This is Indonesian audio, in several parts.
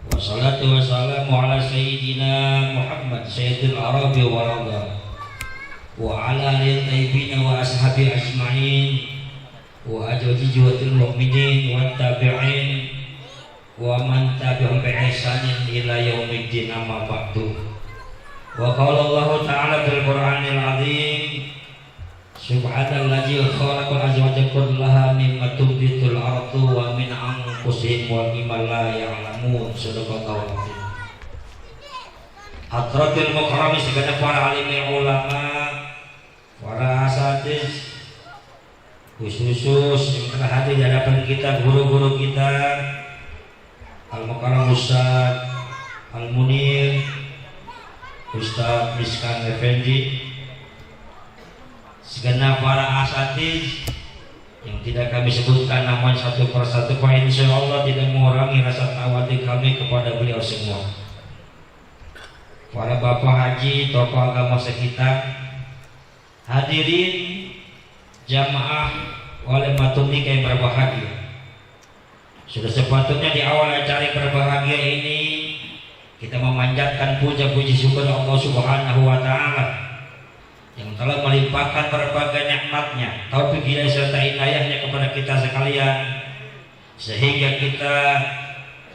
Wassalatu wassalamu ala sayyidina Muhammad sayyidil arabi wa radha wa ala alihi tayyibin wa ashabi ajma'in wa ajwaji jiwatil mu'minin wa tabi'in wa man tabi'ahum bi ihsanin ila yaumiddin amma ba'du. Wa qala Allah ta'ala fil Qur'anil 'azim subhanalladzi khalaqal azwaja kullaha mimma tunbitul ardu wa min anfusihim wa mimma la ya'lamun. Sadaqallahu adzim. Hadratil mukarramin segenap para alim ulama, para asatiz, khusus yang telah hadir di hadapan kita, guru-guru kita, Al-Mukarram Ustaz Al-Munir, Ustaz Miskan Effendi, segenap para asatiz yang tidak kami sebutkan namanya satu persatu, Pak, insya Allah tidak mengurangi rasa tawadhu kami kepada beliau semua. Para bapak haji, tokoh agama sekitar, hadirin jamaah oleh matunika yang berbahagia. Sudah sepatutnya di awal acara yang berbahagia ini kita memanjatkan puja-puji syukur Allah Subhanahu wa Ta'ala yang telah melimpahkan berbagai nikmatnya, taufik hidayah serta inayahnya kepada kita sekalian, sehingga kita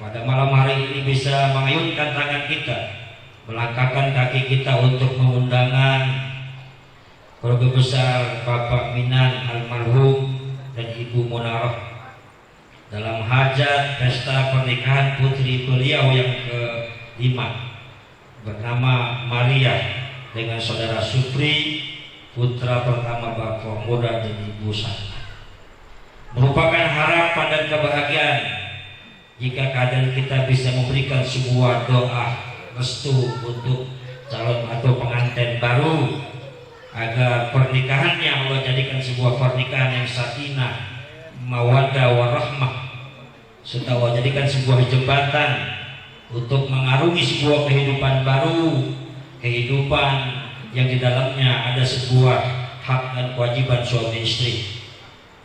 pada malam hari ini bisa mengayunkan tangan kita, melangkahkan kaki kita untuk mengundangan keluarga besar Bapak Minan almarhum dan Ibu Munarah dalam hajat pesta pernikahan putri beliau yang ke-5 bernama Maria dengan saudara Supri, putra pertama Bapak Muda dan Ibu Sana. Merupakan harapan dan kebahagiaan jika keadaan kita bisa memberikan sebuah doa restu untuk calon atau pengantin baru, agar pernikahannya Allah jadikan sebuah pernikahan yang sakinah, mawaddah warahmah, serta Allah jadikan sebuah jembatan untuk mengarungi sebuah kehidupan baru, kehidupan yang di dalamnya ada sebuah hak dan kewajiban suami istri.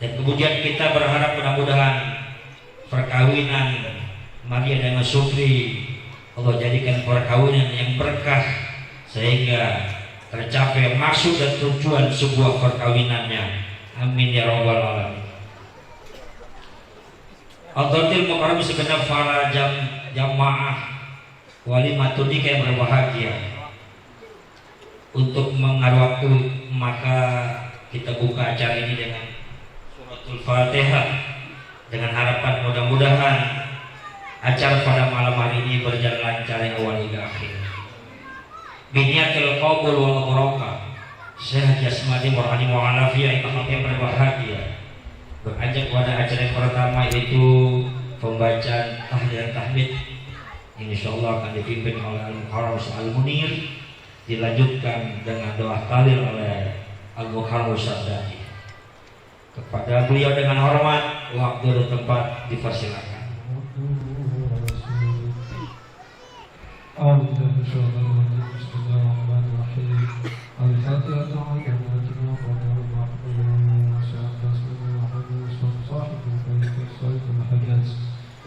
Dan kemudian kita berharap mudah-mudahan perkawinan Maria dengan Supri Allah jadikan perkawinan yang berkah, sehingga tercapai maksud dan tujuan sebuah perkawinannya. Amin ya rabbal alamin. Hadratil mukarramin segenap para jamaah walimatul nikah yang berbahagia. Untuk mengaruh waktu, maka kita buka acara ini dengan suratul Fatihah, dengan harapan mudah-mudahan acara pada malam hari ini berjalan lancar dari awal hingga akhir. Biniatul qabul wal barakah, sehat jasmani rohani wa afiyah, yang berbahagia. Beranjak pada acara yang pertama, yaitu pembacaan tahlil dan tahmid. Insyaallah akan dipimpin oleh Al-Mukarram Al-Munir, dilanjutkan dengan doa tahlil oleh Al-Mukarram Sadati. Kepada beliau dengan hormat, waktu dan tempat dipersilakan.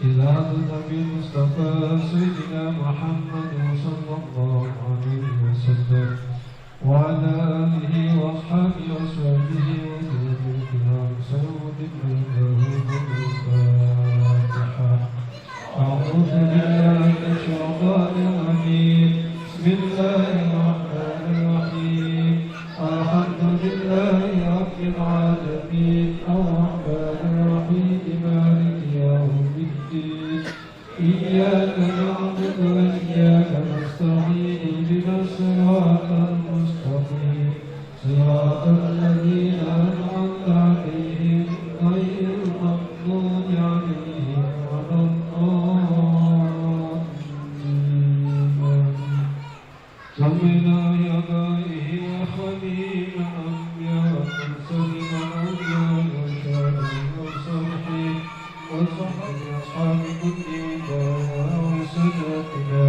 إلى النبي المصطفى سيدنا محمد صلى الله عليه وسلم وعلى آله وأصحابه وأزواجه وذريته الكرام سيود الله بالفاتحة. أعوذ بالله من الشيطان الرجيم. بسم الله الرحمن الرحيم. الحمد لله رب العالمين الرحمن الرحيم مالك يوم الدين. إياك نعبد وإياك نستعين اهدنا الصراط المستقيم صراط الذين أنعمت عليهم غير المغضوب عليهم ولا الضالين. صلنا يا غائه وخليل الأنبياء والمرسلين والأولياء والشهداء والصالحين وصحبه أصحاب كل وسنتنا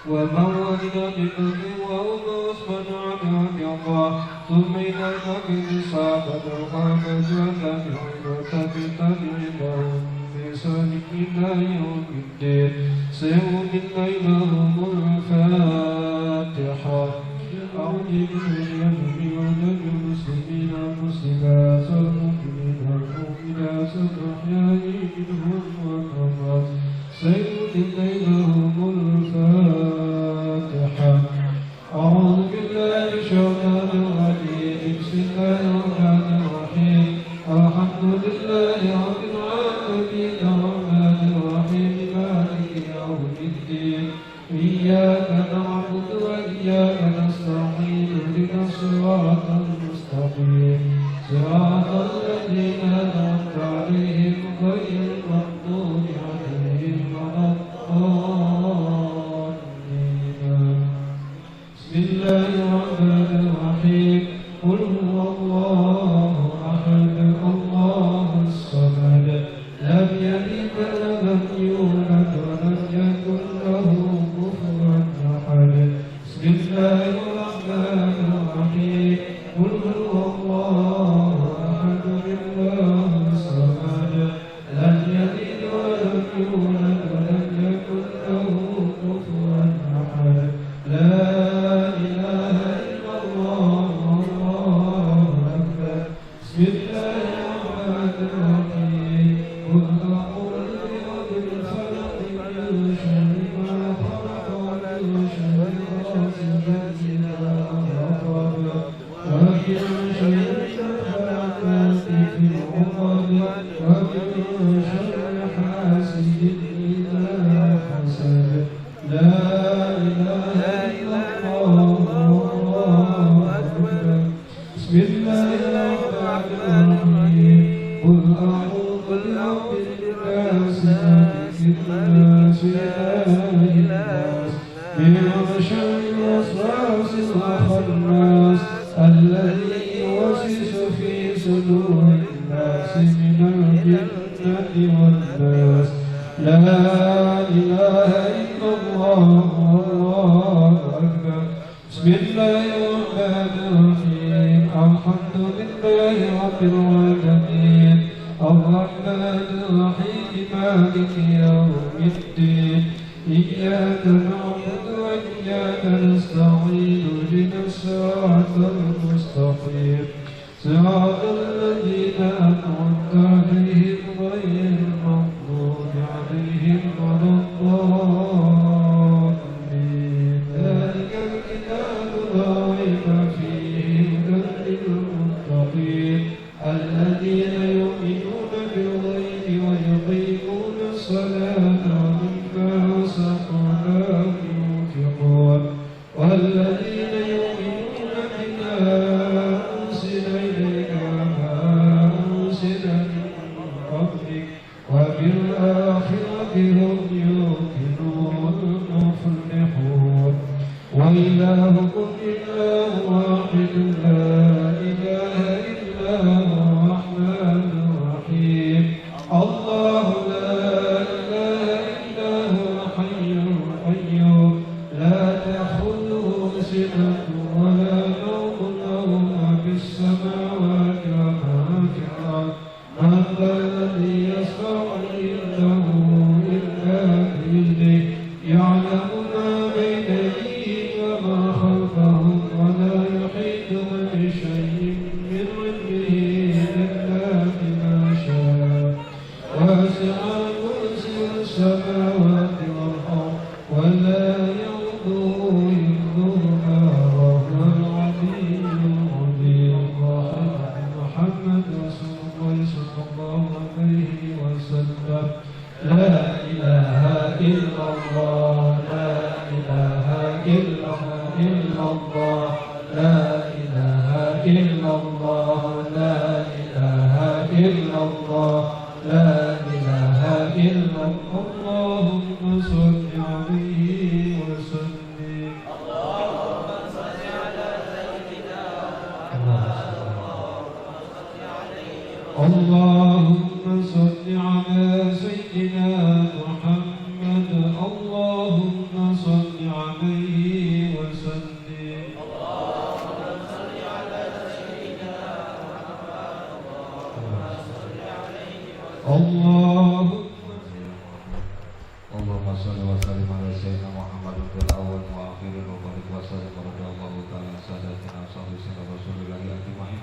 ومن ولد بكل وهو أصبح على الله ثم إلى النبي الصحابة القامة والتابعين والتابعين لهم بإحسان إلى يوم يوم الدين سيؤتي الليل هم الفاتحة أعوذ بالله من المسلمين والمسلمات والمؤمنين والمؤمنات الأحياء منهم والأموات سيؤتي الليل هم الفاتحة أعوذ بالله من الشيطان الرجيم بسم الله الرحمن الرحيم الحمد لله رب العالمين الرحمن الرحيم مالك يوم الدين إياك نعبد وإياك نستعين اهدنا الصراط المستقيم صراط الذين أنعمت عليهم غير المغضوب عليهم ولا الضالين بسم الله الرحمن الرحيم قل هو الله أحد الله الصمد لم يلد ولم يولد ولم يكن له كفوا أحد بسم الله الرحمن الرحيم قل هو الله أحد الله الصمد لم يلد ولم يولد ولم يكن له كفوا أحد لا إله إلا الله والله أكبر بسم الله الرحمن الرحيم قل أعوذ برب الفلق من شر ما خلق ومن شر غاسق إذا وقب ومن شر النفاثات في العقد ومن شر حاسد إذا حسد لا إله إلا الله والله أكبر بسم الله الرحمن الرحيم قل أعوذ برب الناس ملك الناس إله الناس من شر الوسواس الخناس الذي يوسوس في صدور الناس من الجنة والناس لا إله إلا الله والله أكبر بسم الله الرحمن الرحيم الحمد لله رب العالمين الرحمن الرحيم مالك يوم الدين إياك نعبد وإياك نستعين اهدنا الصراط المستقيم صراط الذين أنعمت عليهم غير المغضوب عليهم ولا الضالين ذلك الكتاب لا ريب فيه هدى للمتقين الذين يؤمنون بالغيب ويقيمون الصلاة ومما رزقناهم ينفقون والذين يؤمنون بما أنزل إليك وما أنزل من قبلك وبالآخرة هم يوقنون مفلحون وإلهكم إله واحد لا إله إلا هو الرحمن الرحيم الله لا إله إلا هو الحي القيوم لا تأخذه سنة ولا نوم له ما في السماوات وما في الأرض من ذا الذي يشفع عنده إلا بإذنه يعلم ما بين أيديهم وما خلفهم ولا يحيطون بشيء من علمه إلا بما شاء وسع كرسي السماوات والأرض ولا يؤوده حفظهما وهو العلي العظيم محمد رسول الله صلى الله عليه وسلم لا إله إلا الله لا إله إلا الله لا إله إلا الله لا إله إلا الله لا إله إلا الله اللهم صل عليه وسلم اللهم صل على سيدنا محمد اللهم صل عليه وسلم اللهم Allahumma sholli wa sallim ala sayyidina Muhammadin fil awwal wa akhirin wa barik wa sallim wa radiyallahu ta'ala sadatina sayyidina Rasulillah ajma'in.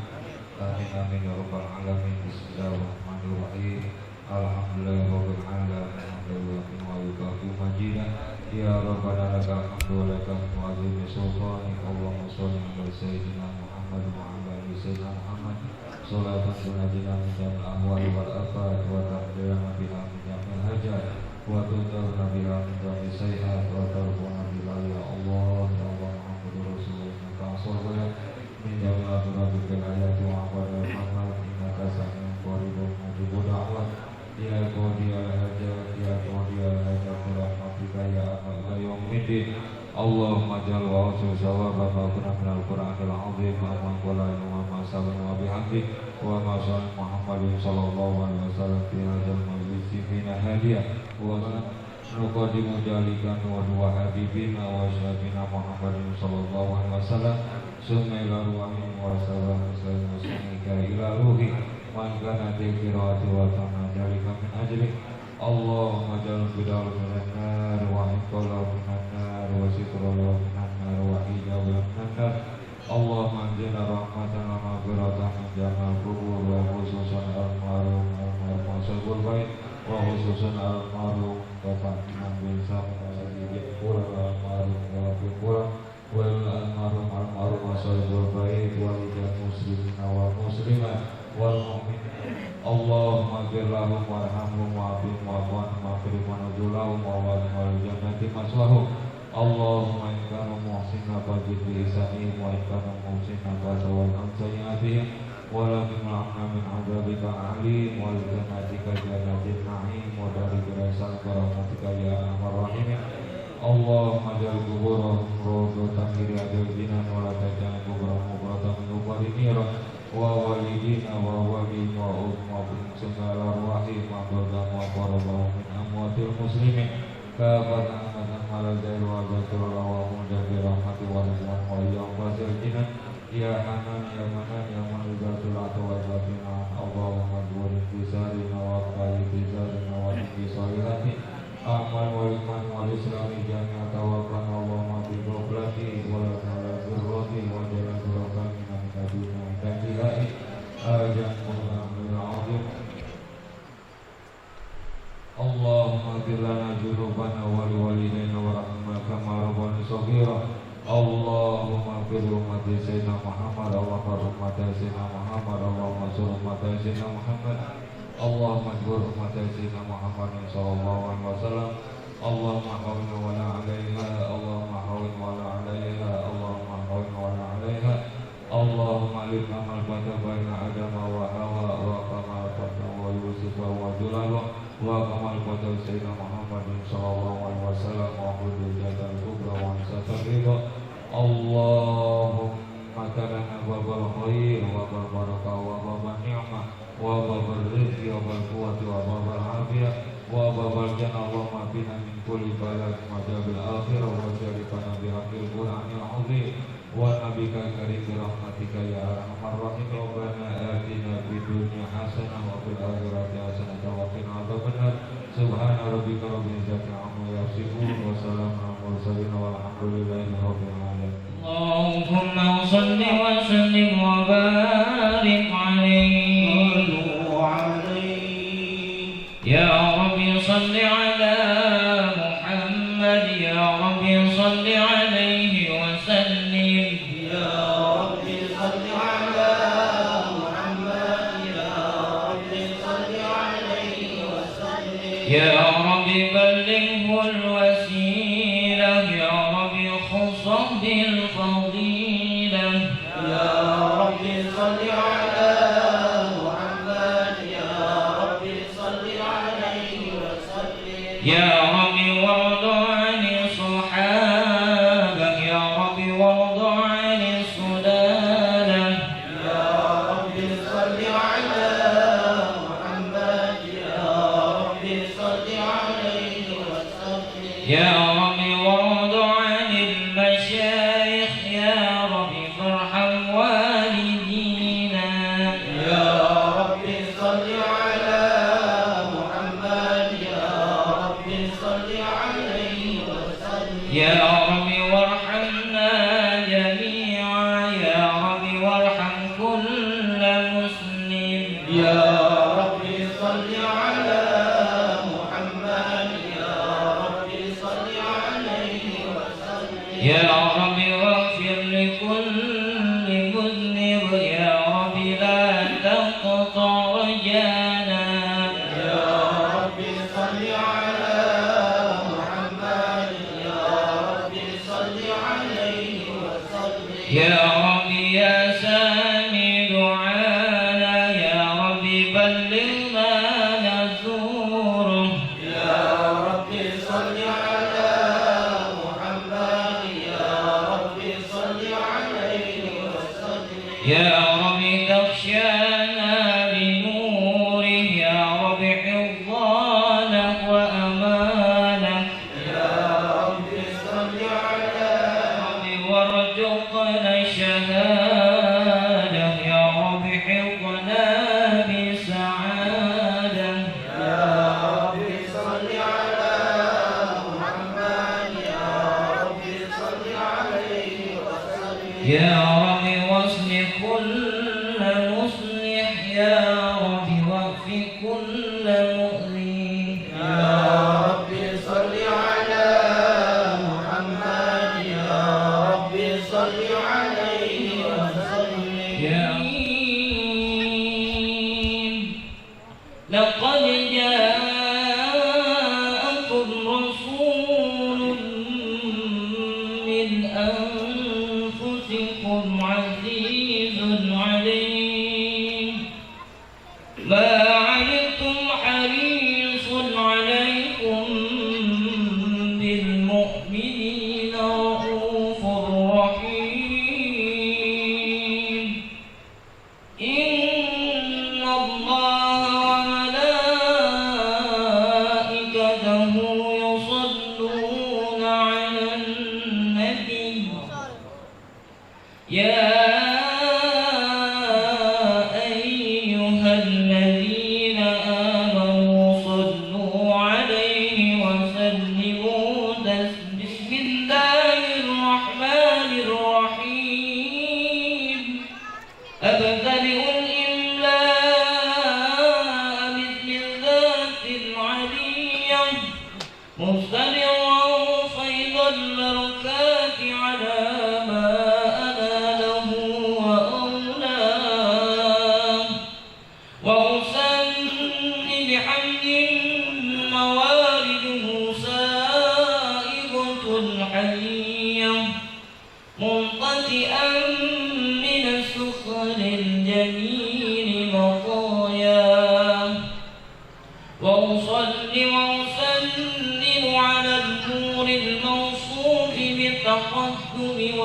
Amin amin ya rabbal alamin. Bismillahirrahmanirrahim. Alhamdulillahirabbil alamin. Alhamdulillahi wa yukafi majidah. Ya rabbana lakal hamdu wa lakal hamdu wa azimi sultani. Allahumma sholli ala sayyidina Muhammad wa ala ali sayyidina Muhammad. Sholatan tunajina min jamil ahwali wal afat wa tahdirana biha min jamil hajat wa tutarna biha min jamil sayhat wa tarfuna biha ya Allah ya Allah Muhammadur Rasulullah ta'asolaya min jamil akhirabi bil ayati wa abadal Muhammad innaka sami'un qaribun mujibu da'wat ya qadiyal hajat ya qadiyal hajat rahmatika ya arhamar rahimin. Allahumma ja'al wa usul sawaba ma kunna minal Qur'anil azim wa ma qala wa sallam wa bihamdi wa ma sallam Muhammadin sallallahu alaihi wasallam fi hadzal majlis min hadiah wa nuqaddimu jalikan wa dua habibina wa syabina Muhammadin sallallahu alaihi wasallam summa ila ruhin wa sallam muslimika ila ruhi man kana tiqirati wa tanah jalika min ajli Allahumma ja'al bidal minan nar wa iqala minan nar wa sitra minan nar wa ijaba minan nar Allahumma anzilna rahmatan wa maghfiratan min jamal kubur wa khususan al-marum al-masabul bait wa khususan al-marum Bapak Imam bin Sam al-Jibur al-marum al-Jibur wal al-marum al-marum masabul bait wa lijal muslimin wa muslimat wal mu'min Allahumma ghfir lahum warhamhum wa'afihim wa'afihim wa'afihim wa nuzulahum wa wa'afihim jannati maswahum Allahumma in kanu muhsinna fajid bi ihsanihim wa in kanu muhsinna fatawal an sayyi'atihim wa la tumna'na min 'adzabika alim wa jannatika jannatin na'im wa dari birasal karamatika ya arhamar rahimin Allahumma ja'al kuburahum rawdatan min riyadil jinan wa la taj'al kuburahum qubratan min quburi niran wa walidina wa walidin wa ummatin segala arwahi ma'budan wa qarabahum min amwatil muslimin kafatan amatan malazail wa zakrul wa mujabir rahmati wa rizwan wa iyam basir jinan ya hanan ya manan ya manizatul atwa zatina Allahumma durin bisarina wa qali bisarina wa bisalihati amal wa iman wa islami jami'ata wa kan Allahumma bi qoblati wa la birrati wa jalal birrati min dunia dan ilahi ajamul amil azim Allahumma gilana junubana wali walidayna wa rahmah kama rabbani saghira Allahumma gil ummati sayyidina Muhammad Allahumma rahmati sayyidina Muhammad Allahumma sur ummati sayyidina Muhammad Allahumma jbur ummati sayyidina Muhammad sallallahu alaihi wasallam Allahumma hawin wa la alaiha Allahumma hawin wa la alaiha Allahumma hawin wa la alaiha Allahumma lilna malbata baina adama wa hawa wa kamal fata wa yusuf wa julalu wa kamal fata sayyidina Muhammadin sallallahu alaihi wasallam wa hudul jadal kubra wa nisatar ridha Allahumma kalana babal khair wa babal barakah wa babal ni'mah wa babal rizki wa babal quwati wa babal afiyah wa babal jannah Allahumma bina min kulli balad majabil akhirah wa jarikana bihaqil Qur'anil azim wa nabika karim birahmatika ya arhamar rahim Rabbana atina fid dunya hasanah wa fil akhirati hasanah wa qina adzabannar subhana rabbika rabbil izzati amma yasifun wa salamun alal mursalin walhamdulillahi rabbil alamin Allahumma shalli wa sallim wa barik alaihi ya rabbi salli ala Muhammad ya rabbi salli alaihi wa sallim يا رب بلغه الوسيلة يا رب خصه بالفضيلة يا رب صل على محمد يا رب صل عليه وسلم يا رب وارض عن الصحابة يا رب وارض عن السلالة يا رب صل على محمد يا رب صل عليه وسلم يا رب وارض عن المشايخ يا رب فارحم والدينا يا رب صل على محمد يا رب صل عليه وسلم يا رب وارحمنا جميعا يا رب وارحم كل مسلم يا رب صل على محمد يا رب صل عليه وسلم يا رب واغفر لكل مذنب يا رب لا تقطع رجانا يا رب صل على محمد يا رب صل عليه وسلم يا رب يا سامي دعانا يا رب بلغنا نزوره يا رب صل على محمد يا رب صل عليه وسلم يا رب تخشانا بنوره يا رب حفظانه وأمانه يا رب صل على رب وارزقنا الشهادة يا رب حفظنا بسعادة يا رب صل على محمد يا رب صل عليه وسلم يا رب واصلح كل مصلح يا رب واغفر كل مؤمن يا رب صل على محمد يا رب صل عليه وسلم يا لقد جاءكم رسول من أنفسكم عزيز عليه ما عنتم حريص عليكم بالمؤمنين رؤوف رحيم إن الله وملائكته يصلون على النبي يا أيها الذين آمنوا صلوا عليه وسلموا بسم الله الرحمن الرحيم أبتدئ الإملاء باسم الذات العلية مستمرا فيض البركات على ما أناله وأولاه وأسمي بحمد موارده سائغة الحية منطلئا من السخر الجميل مطاياه وأصلي وأسلم على النور الموصوف بالتقدم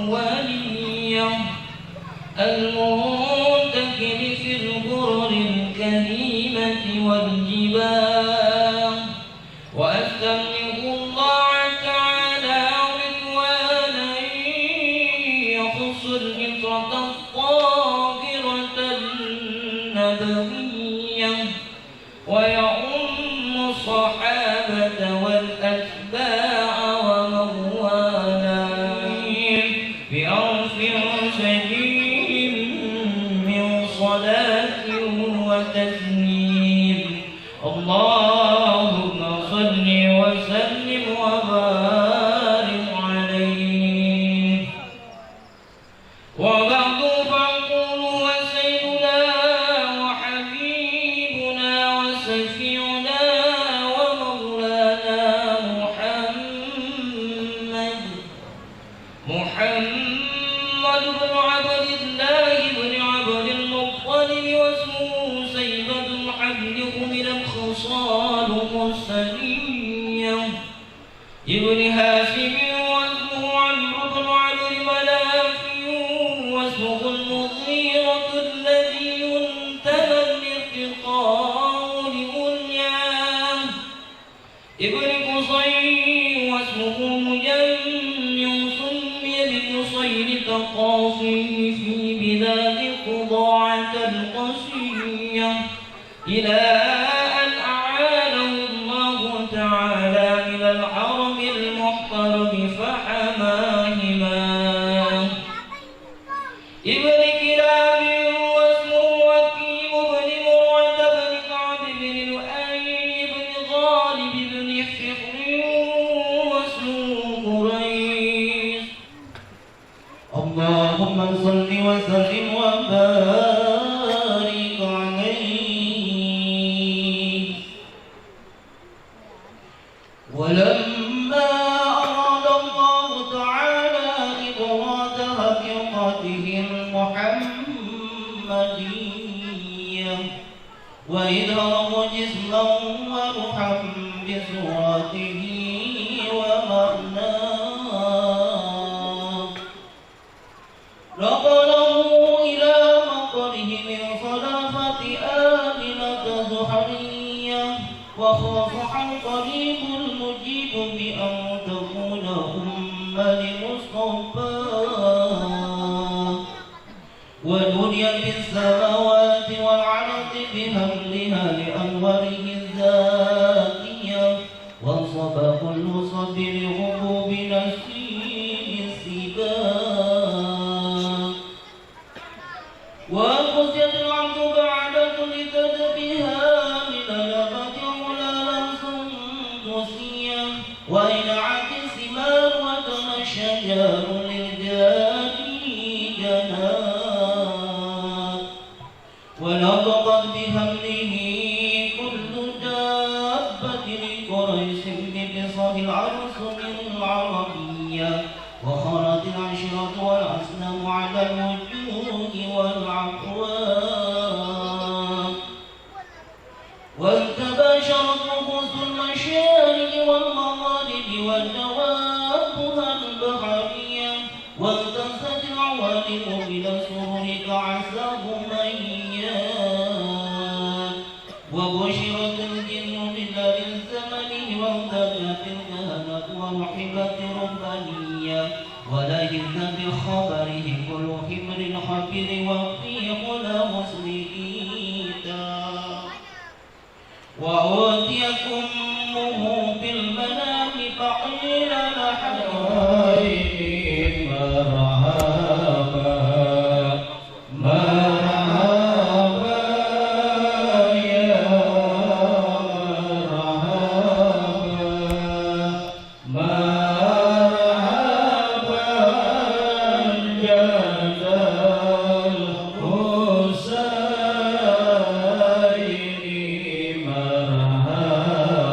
والأولية المنتكل في الغرر الكريمة والجبال وأستملك الله تعالى رضوانا يخص الفطرة الطاهرة النبوية ويؤم الصحابة والأتباع ومن والاه بألف سجين من صلاة وتسليم اللهم صل وسلم وبارك عليه وبعد فاقول وسيدنا وحبيبنا وسفينا ومولانا محمد بن عبد الله بن عبد المطلب واسمه سيبة الحبل من الخصال مستنية ابن هاشم واسمه عمرو بن عبد مناف واسمه المغيرة الذي ينتهى الارتقاء لبنيان ابن قصي واسمه مجمع سمي بقصير تقاصيه في بلاد قضاعة القصية إلى أن أعانه الله تعالى تعالى إلى الحرم المحترم فحماهما ابن كلاب واسمه وكيم بن مرعد بن كعب بن لؤي بن غالب بن فخر واسمه قريش. اللهم صل وسلم وبارك عليه. ولما أراد الله تعالى إبراز حقيقته المحمدية وإظهاره جسما وروحا بصورته ومعناه نقله إلى مقره من صلافة آمنة زحرية وخاصح القريب المجيب بأن تكون لمصطفى ونودي في السماوات والعرض بهملها لأنواره الذاتية وانصب كل صب لغبوب نسيم السباق وقصد العبد بعد كل تدبها من لبد علالا سندسيا وإنعت الثمار وكما الشجار للجاري جنات ونطقت بهمله كل دابة لقريش بقصة العرس من العربية وخرت العشرة والأسلام على الوجوه والعقواب وتباشرت نفوس المشارق والمغارب والدوابها البحرية والتست العوالم بلا سرور كعساهم أيام وبشرت الجن بدار الزمن وامتدت الكهنة ورحبت ربانية ولهن بخبرهم كل حمر خبر وفي خلا مسلميتا وأوتيت أمه في المنام فقيل لها مرحبا مرحبا يا مرحبا مرحبا جد الحسين مرحبا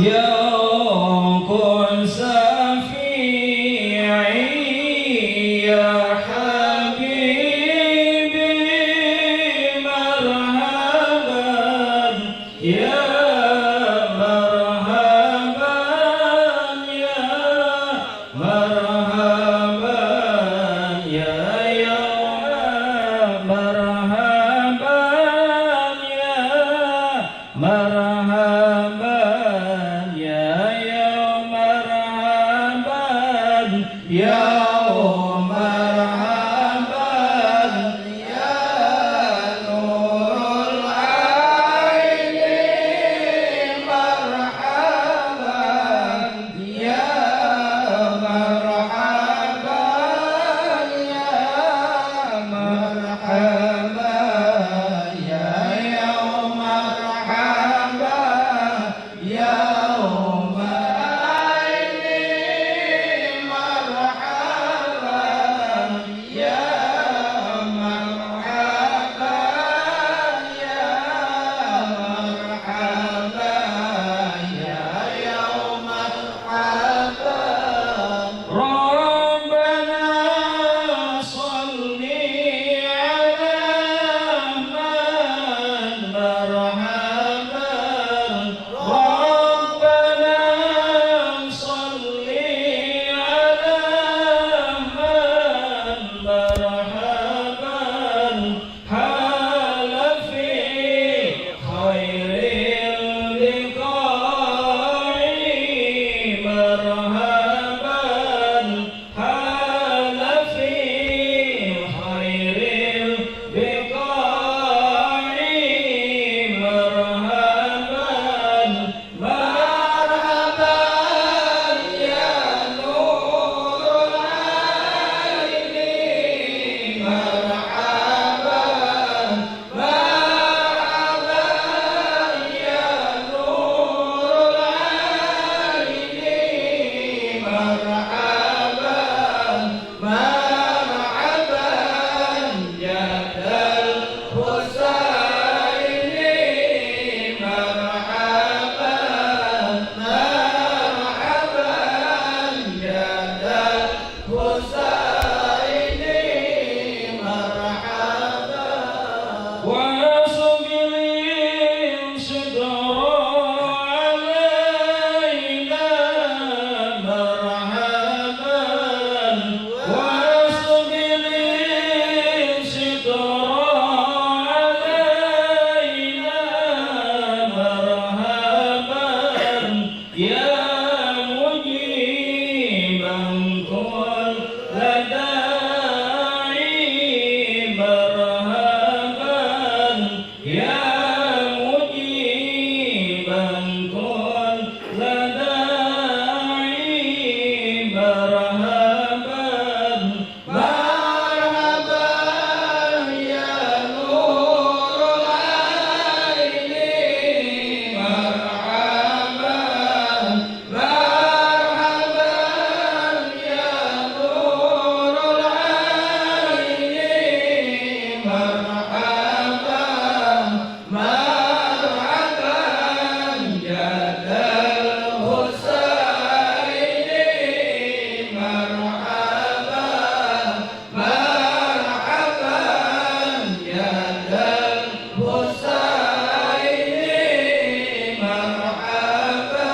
يا كن شفيعي يا حبيبي مرحبا يا مرحبا يا مرحبا يا يوم مرحبا يا مرحبا يا يوم مرحبا يا مرحبا يا نور العين مرحبا يا مرحبا يا مرحبا يا يوم مرحبا يوم عيني مرحبا يا مرحبا يا مرحبا يا يوم مرحبا ربنا صل على من مرحبا ربنا صل على من مرحبا حال في خير اللقاء مرحبا حال في خير اللقاء مرحبا مرحبا يا نور العين مرحبا مرحبا يا نور العين مرحبا مرحبا يا ذا الحسين مرحبا مرحبا يا ذا الحسين مرحبا ويصبر صدر علينا مرحبا ويصبر صدر علينا مرحبا يا مجيبا كل داعي مرحبا يا مجيبا كل داعي مرحبا مرحبا يا نور العين مرحبا مرحبا يا نور العين مرحبا مرحبا يا ذا الحسين مرحبا مرحبا يا ذا الحسين مرحبا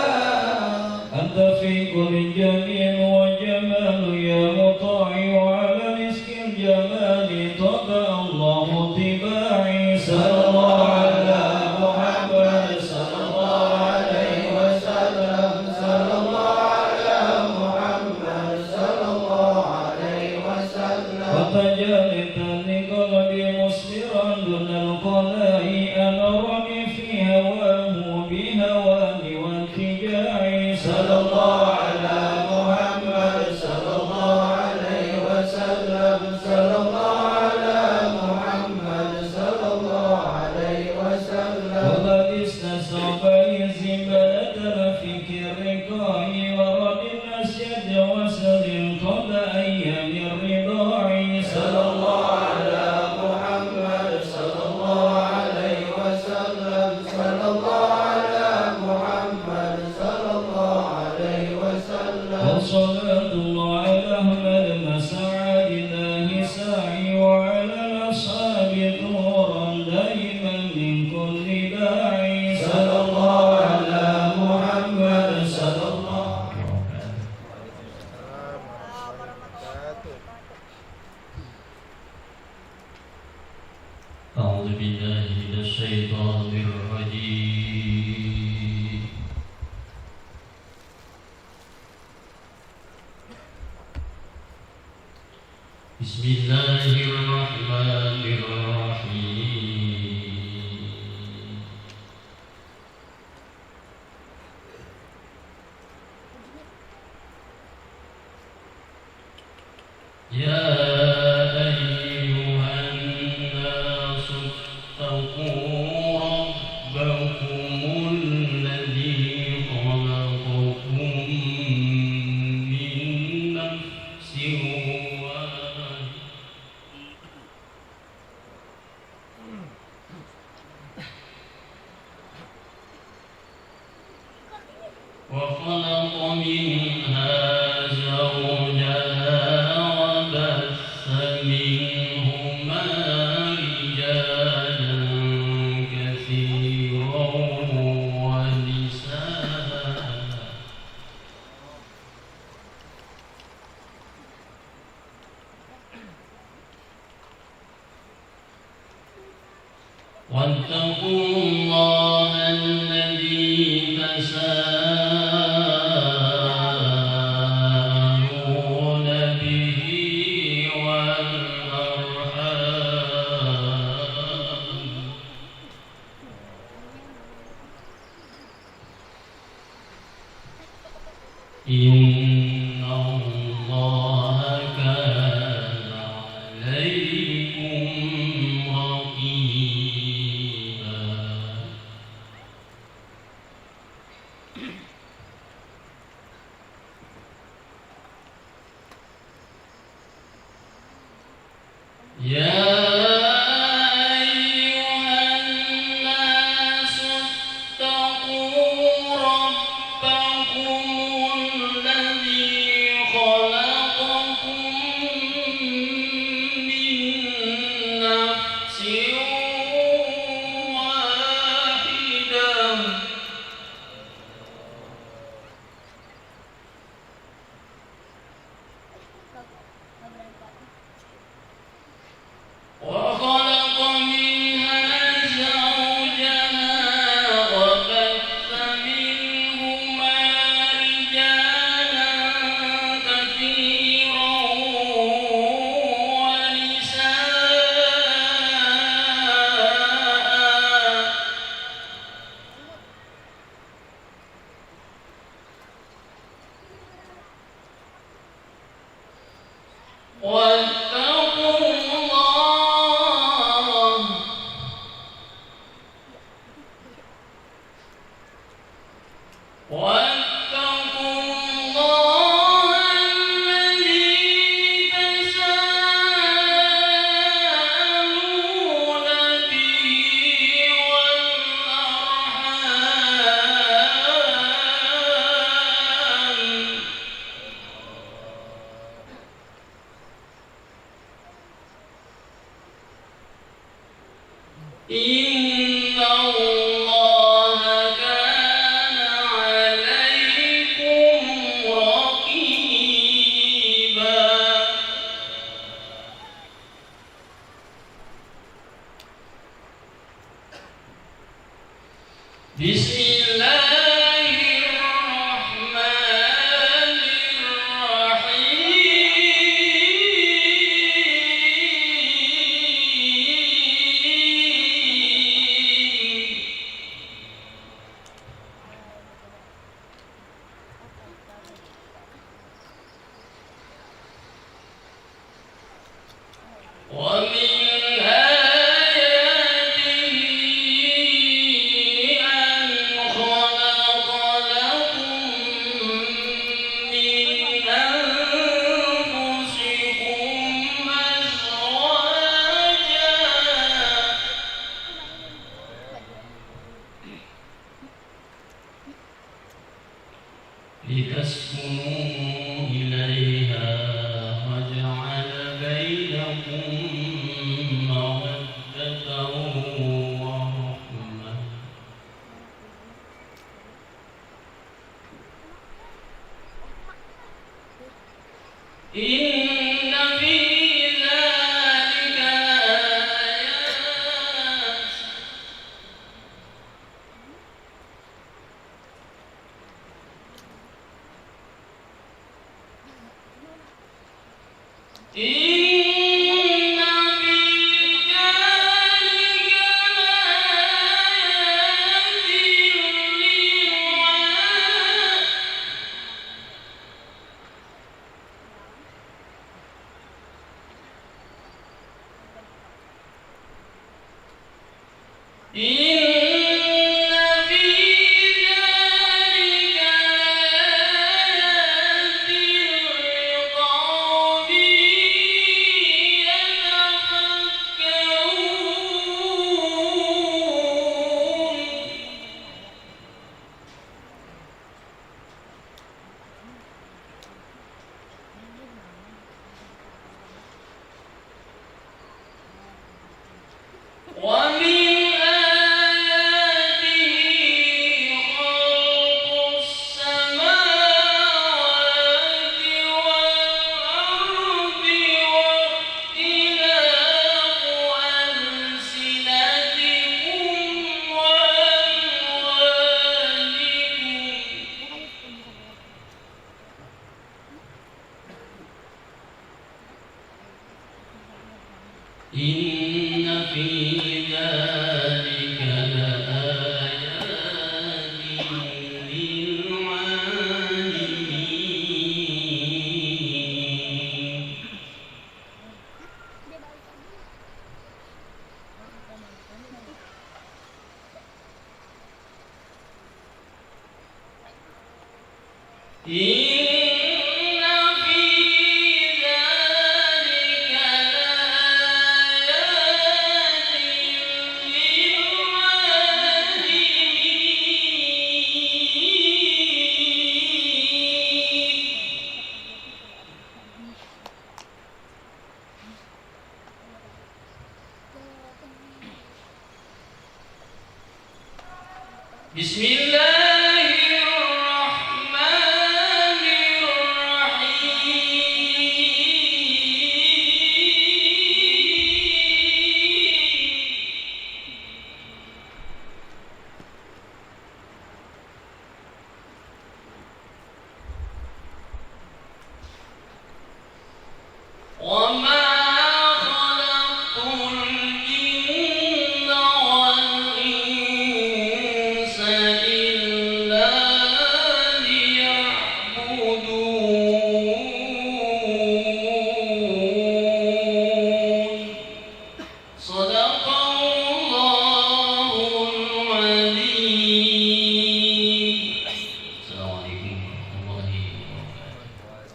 أنت في كل جميل وجمال يا مطاع وعلى مسك الجمال طبع الله اتباعي صلى الله على محمد صلى الله عليه وسلم صلى الله على محمد صلى الله عليه وسلم وتجلتني قلبي مسفرا دون القلاء أمرني في هواه بهواني واتجاعي صلى الله على محمد صلى الله عليه وسلم صلى الله على محمد صلى وعلى الأصحاب طورا دائما من كل داعي صلى الله على محمد صلى الله أعوذ بالله من الشيطان الرجيم بسم الله الرحمن الرحيم يا أيها الناس اتقوا ربكم الذي خلقكم من نفس واحدة وخلق منها زوجها وبث منهما رجالا كثيرا ونساء واتقوا الله الذي تساءلون به والأرحام إن الله كان عليكم رقيبا يا أيها الناس اتقوا ربكم الذي خلقكم من نفس واحدة وخلق منها زوجها وبث منهما رجالا كثيرا ونساء واتقوا الله الذي تساءلون به والأرحام إن الله كان عليكم رقيبا بسم الله الرحمن الرحيم ومن آياته أن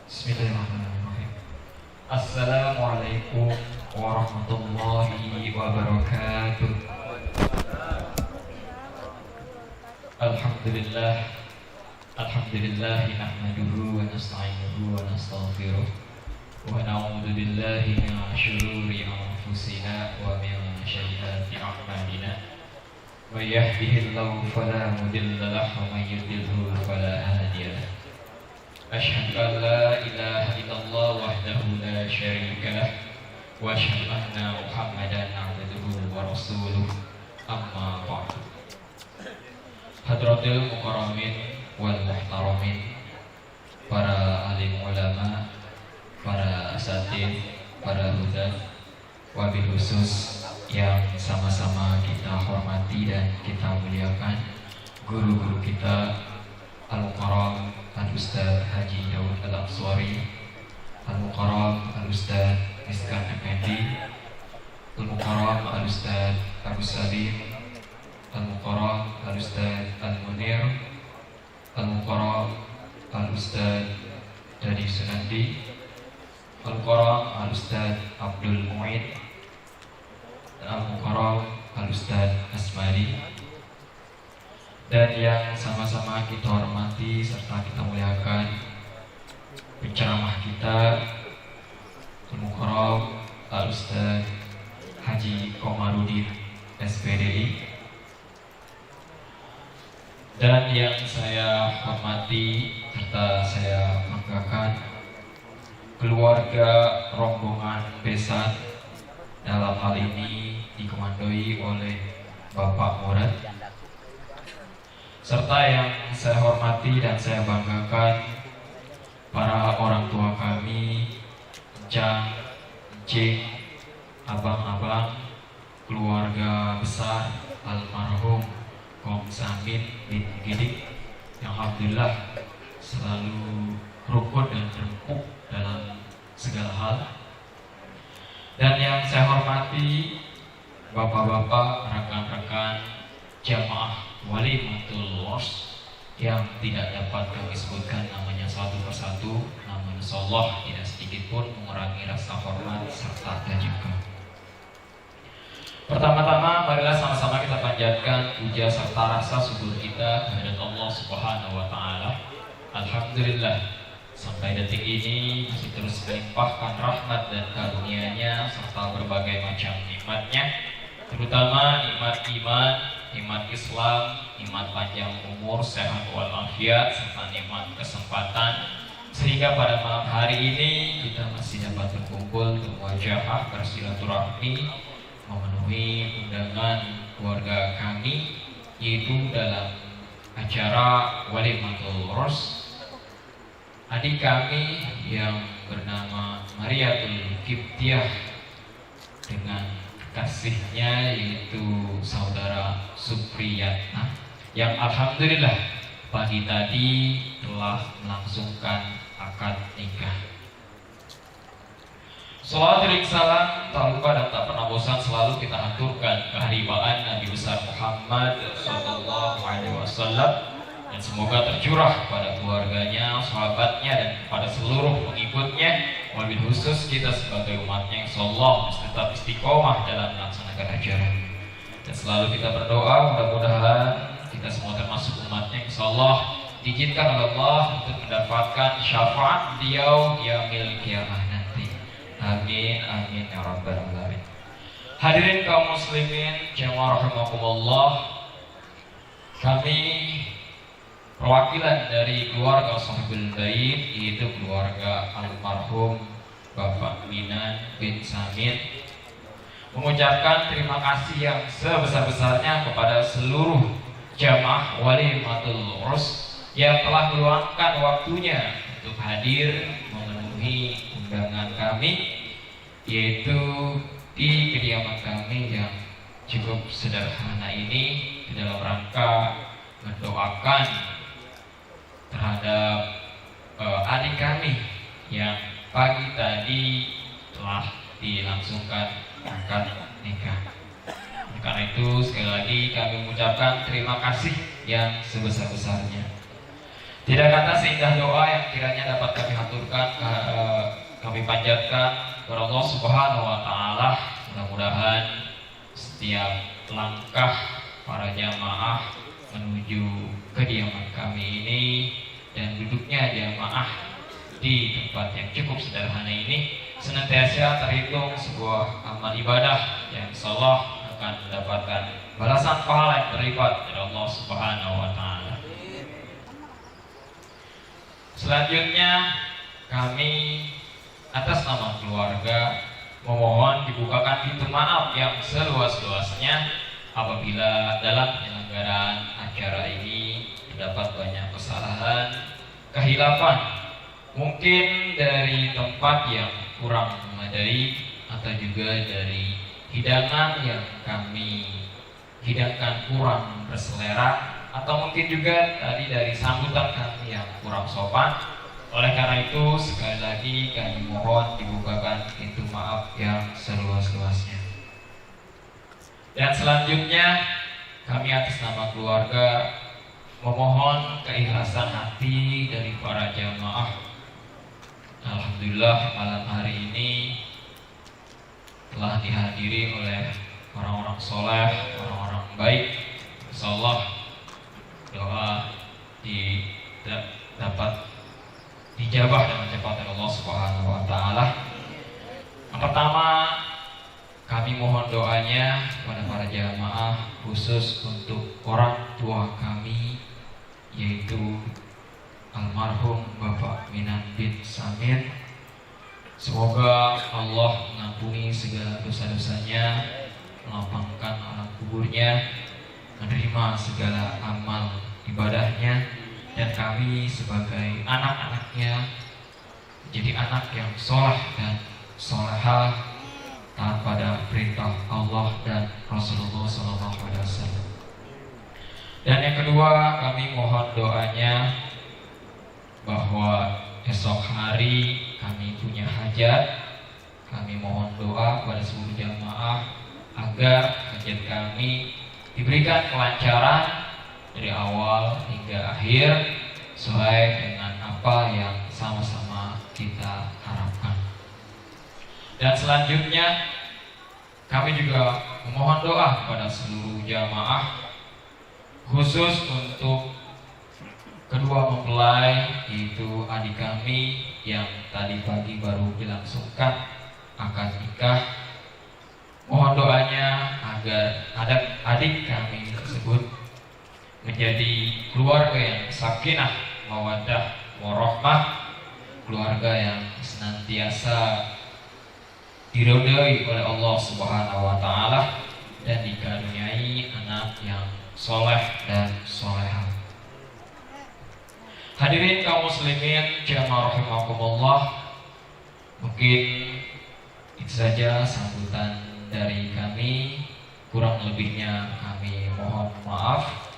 Bismillahirrahmanirrahim. Assalamualaikum warahmatullahi wabarakatuh. Alhamdulillah. Alhamdulillah nahmaduhu wa nasta'inuhu wa nastaghfiruh wa na'udzu billahi min syururi anfusina wa min sayyiati a'malina. May yahdihillahu fala mudilla lahu wa may yudlilhu fala hadiya lahu. Asyhadu an la ilaha illallah wahdahu la syarika lah wa asyhadu anna Muhammadan abduhu wa rasuluh. Amma ba'du. Hadratil mukarramin wal muhtaramin, para alim ulama, para asatidz, para hudan, wabil khusus yang sama-sama kita hormati dan kita muliakan guru-guru kita, Al-Mukarram Al-Ustaz Haji Daud Al-Aqswari, Al-Mukarram Al-Ustaz Miskan Effendi, Al-Mukarram Al-Ustaz Abu Salim, Al-Mukarram Al-Ustaz Al-Munir, Al-Mukarram Al-Ustaz Dadi Sunandi, Al-Mukarram Al-Ustaz Abdul Mu'id, dan Al-Mukarram Al-Ustaz Asmadi. Dan yang sama-sama kita hormati serta kita muliakan penceramah kita, Al-Mukarram Al-Ustaz Haji Komarudin SPDI. Dan yang saya hormati serta saya banggakan keluarga rombongan Besat, dalam hal ini dikomandoi oleh Bapak Murad, serta yang saya hormati dan saya banggakan para orang tua kami, encang, encing, abang-abang, keluarga besar almarhum Kom Samin bin Gidik, yang alhamdulillah selalu rukun dan rempuk dalam segala hal. Dan yang saya hormati bapak-bapak, rekan-rekan jamaah Walimatul Urs yang tidak dapat kami sebutkan namanya satu persatu, namun insyaallah tidak sedikit pun mengurangi rasa hormat serta tajukan. Pertama-tama marilah sama-sama kita panjatkan puja serta rasa syukur kita kepada Allah Subhanahu wa taala. Alhamdulillah sampai detik ini masih terus melimpahkan rahmat dan karunia-Nya serta berbagai macam nikmat-Nya, terutama nikmat iman, nikmat Islam, nikmat panjang umur, sehat walafiat, serta nikmat kesempatan, sehingga pada malam hari ini kita masih dapat berkumpul, bermuajahah, bersilaturahmi, memenuhi undangan keluarga kami, yaitu dalam acara Walimatul Urs adik kami yang bernama Mariatul Kiptiah dengan kasihnya yaitu saudara Supriyatna yang alhamdulillah pagi tadi telah melangsungkan akad nikah. Salawat dan salam tak lupa dan tak pernah bosan selalu kita aturkan keharibaan Nabi besar Muhammad sallallahu alaihi wasallam, dan semoga tercurah pada keluarganya, sahabatnya, dan pada seluruh pengikutnya, wabil khusus kita sebagai umatnya insyaallah tetap istiqomah dalam melaksanakan ajaran. Dan selalu kita berdoa mudah-mudahan kita semua termasuk umatnya insyaallah diizinkan oleh Allah untuk mendapatkan syafaat beliau yaumil qiyamah nanti. Amin amin ya rabbal alamin. Hadirin kaum muslimin jamaah rahimakumullah, kami perwakilan dari keluarga Sahibul Bait yaitu keluarga almarhum Bapak Minan bin Samin mengucapkan terima kasih yang sebesar-besarnya kepada seluruh jamaah Walimatul Urs yang telah meluangkan waktunya untuk hadir memenuhi undangan kami, yaitu di kediaman kami yang cukup sederhana ini dalam rangka mendoakan terhadap adik kami yang pagi tadi telah dilangsungkan akad nikah. Karena itu sekali lagi kami mengucapkan terima kasih yang sebesar-besarnya. Tidak kata seindah doa yang kiranya dapat kami haturkan, kami panjatkan kepada Allah Subhanahu wa taala. Mudah-mudahan setiap langkah para jamaah menuju kediaman kami ini dan duduknya jamaah di tempat yang cukup sederhana ini senantiasa terhitung sebuah amal ibadah yang insyaallah akan mendapatkan balasan pahala yang berlipat dari Allah Subhanahu wa taala. Selanjutnya kami atas nama keluarga memohon dibukakan pintu maaf yang seluas-luasnya apabila dalam penyelenggaraan acara ini terdapat banyak kesalahan, kehilafan, mungkin dari tempat yang kurang memadai atau juga dari hidangan yang kami hidangkan kurang berselera, atau mungkin juga tadi dari sambutan kami yang kurang sopan. Oleh karena itu sekali lagi kami mohon dibukakan pintu maaf yang seluas-luasnya. Dan selanjutnya kami atas nama keluarga memohon keikhlasan hati dari para jamaah. Alhamdulillah malam hari ini telah dihadiri oleh orang-orang soleh, orang-orang baik. Insyaallah doa dapat dijabah dengan cepat oleh Allah Subhanahu wa taala. Yang pertama, kami mohon doanya kepada para jamaah khusus untuk orang tua kami yaitu almarhum Bapak Minan bin Samin. Semoga Allah mengampuni segala dosa-dosanya, melapangkan alam kuburnya, menerima segala amal ibadahnya, dan kami sebagai anak-anaknya menjadi anak yang soleh dan solehah, taat pada perintah Allah dan Rasulullah SAW. Dan yang kedua, kami mohon doanya bahwa esok hari kami punya hajat. Kami mohon doa kepada seluruh jamaah agar masjid kami diberikan kelancaran dari awal hingga akhir sesuai dengan apa yang sama-sama kita harapkan. Dan selanjutnya kami juga memohon doa kepada seluruh jamaah, khusus untuk kedua mempelai, yaitu adik kami yang tadi pagi baru dilangsungkan akad nikah. Mohon doanya agar adik kami tersebut menjadi keluarga yang sakinah, mawaddah, warahmah, keluarga yang senantiasa diridhoi oleh Allah Subhanahu wa taala dan dikaruniai anak yang soleh dan solehah. Hadirin kaum muslimin jamaah rahimakumullah, mungkin itu saja sambutan dari kami. Kurang lebihnya kami mohon maaf.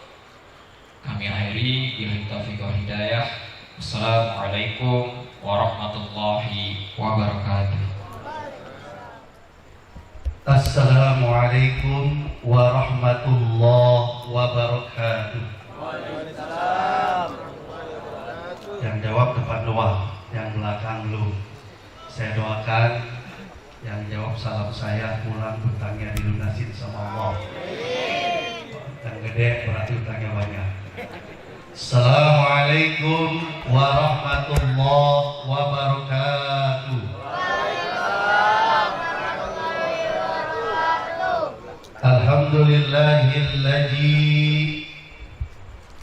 Kami akhiri billahi taufiq wal hidayah. Assalamualaikum warahmatullahi wabarakatuh. Assalamualaikum warahmatullahi wabarakatuh. Yang jawab depan doang, yang belakang belum. Saya doakan yang jawab salam saya pulang hutangnya dilunasin sama Allah. Yang gede berarti hutangnya banyak. Assalamualaikum warahmatullahi wabarakatuh. Alhamdulillahilladzi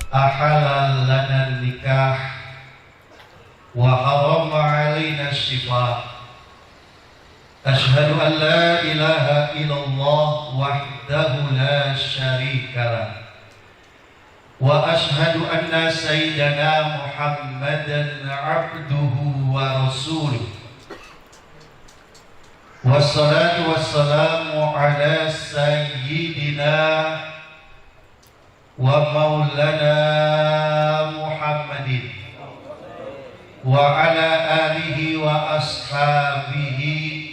ahalal lana nikah wa harama alaina syifaa. Ashhadu an la ilaha illallah wahdahu la syarika lah. Wa ashhadu anna sayyidana Muhammadan abduhu wa rasuluh. Wassalatu wassalamu ala sayyidina wa maulana Muhammadin wa ala alihi wa ashabihi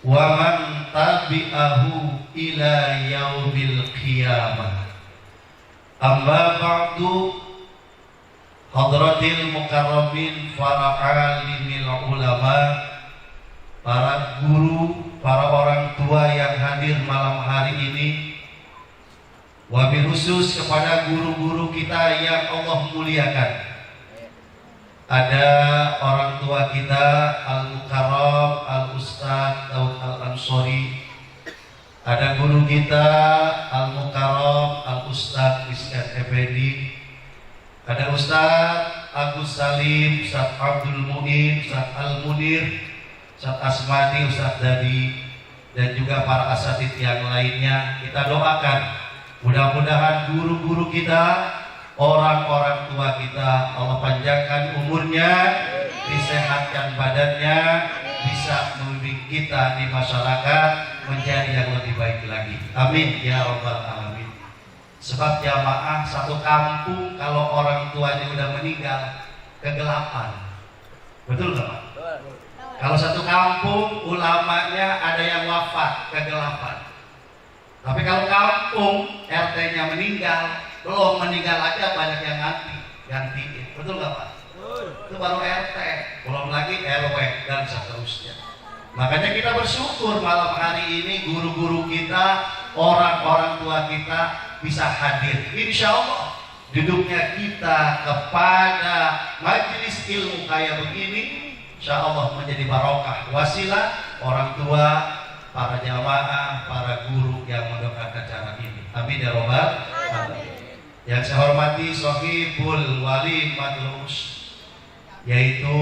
wa man tabi'ahu ila yaumil qiyamah. Amma ba'du, hadratil mukarramin, para alimil ulama, para guru, para orang tua yang hadir malam hari ini, wabil khusus kepada guru-guru kita yang Allah muliakan. Ada orang tua kita Al-Mukarram Al-Ustadz Daud Al-Ansori, ada guru kita Al-Mukarram Al-Ustadz Rizkat Effendi, ada Ustadz Agus Salim, Ustadz Abdul Mu'in, Ustadz Al-Munir, Ustadz Asmadi, Ustadz Dadi, dan juga para asatidz yang lainnya. Kita doakan mudah-mudahan guru-guru kita, orang-orang tua kita, Allah panjangkan umurnya, disehatkan badannya, bisa membimbing kita di masyarakat menjadi yang lebih baik lagi. Amin ya rabbal alamin. Sebab jamaah satu kampung kalau orang tuanya udah meninggal kegelapan. Betul nggak Pak? Kalau satu kampung ulamanya ada yang wafat kegelapan. Tapi kalau kampung RT-nya meninggal, belum meninggal aja banyak yang gantiin. Betul nggak Pak? Itu baru RT, belum lagi RW dan seterusnya. Makanya kita bersyukur malam hari ini guru-guru kita, orang-orang tua kita bisa hadir. Insya Allah duduknya kita kepada majelis ilmu kayak begini, insya Allah menjadi barokah, wasilah orang tua, para jamaah, para guru yang mendoakan acara ini. Amin ya robbal alamin. Yang saya hormati Sohibul Wali Madrus, yaitu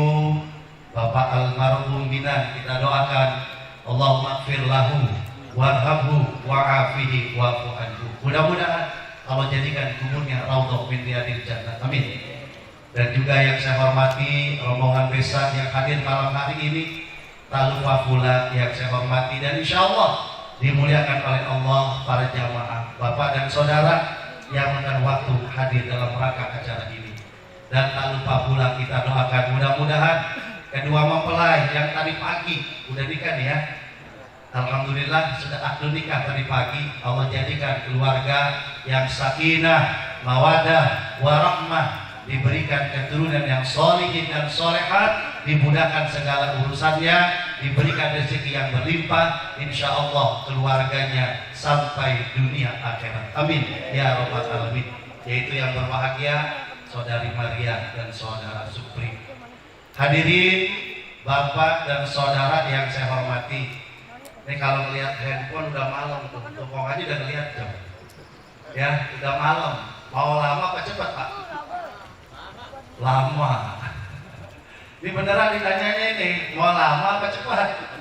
Bapak Almarhum Minan, kita doakan Allahumma gfir lahu warhamhu wa'afihi wa'fu anhu. Mudah-mudahan Allah jadikan kuburnya raudhah min riyadil jannah. Amin. Dan juga yang saya hormati rombongan besar yang hadir malam hari ini, tak lupa pula yang saya hormati dan insya Allah dimuliakan oleh Allah para jamaah, bapak dan saudara yang menemukan waktu hadir dalam rangka acara ini. Dan tak lupa pula kita doakan mudah-mudahan kedua mempelai yang tadi pagi udah nikah nih ya, Alhamdulillah sudah akad nikah tadi pagi. Allah jadikan keluarga yang sakinah, mawadah, warahmah, diberikan keturunan yang solihin dan solehat, dimudahkan segala urusannya, diberikan rezeki yang berlimpah, insya Allah keluarganya sampai dunia akhirat. Amin ya rabbal alamin. Yaitu yang berbahagia Saudari Maria dan Saudara Supri. Hadirin Bapak dan Saudara yang saya hormati. Ini kalau melihat handphone udah malam tuh, tukang aja udah lihat jam. Ya, udah malam. Mau lama apa cepat Pak? Lama. Ini beneran ditanyanya ini, mau lama apa cepat?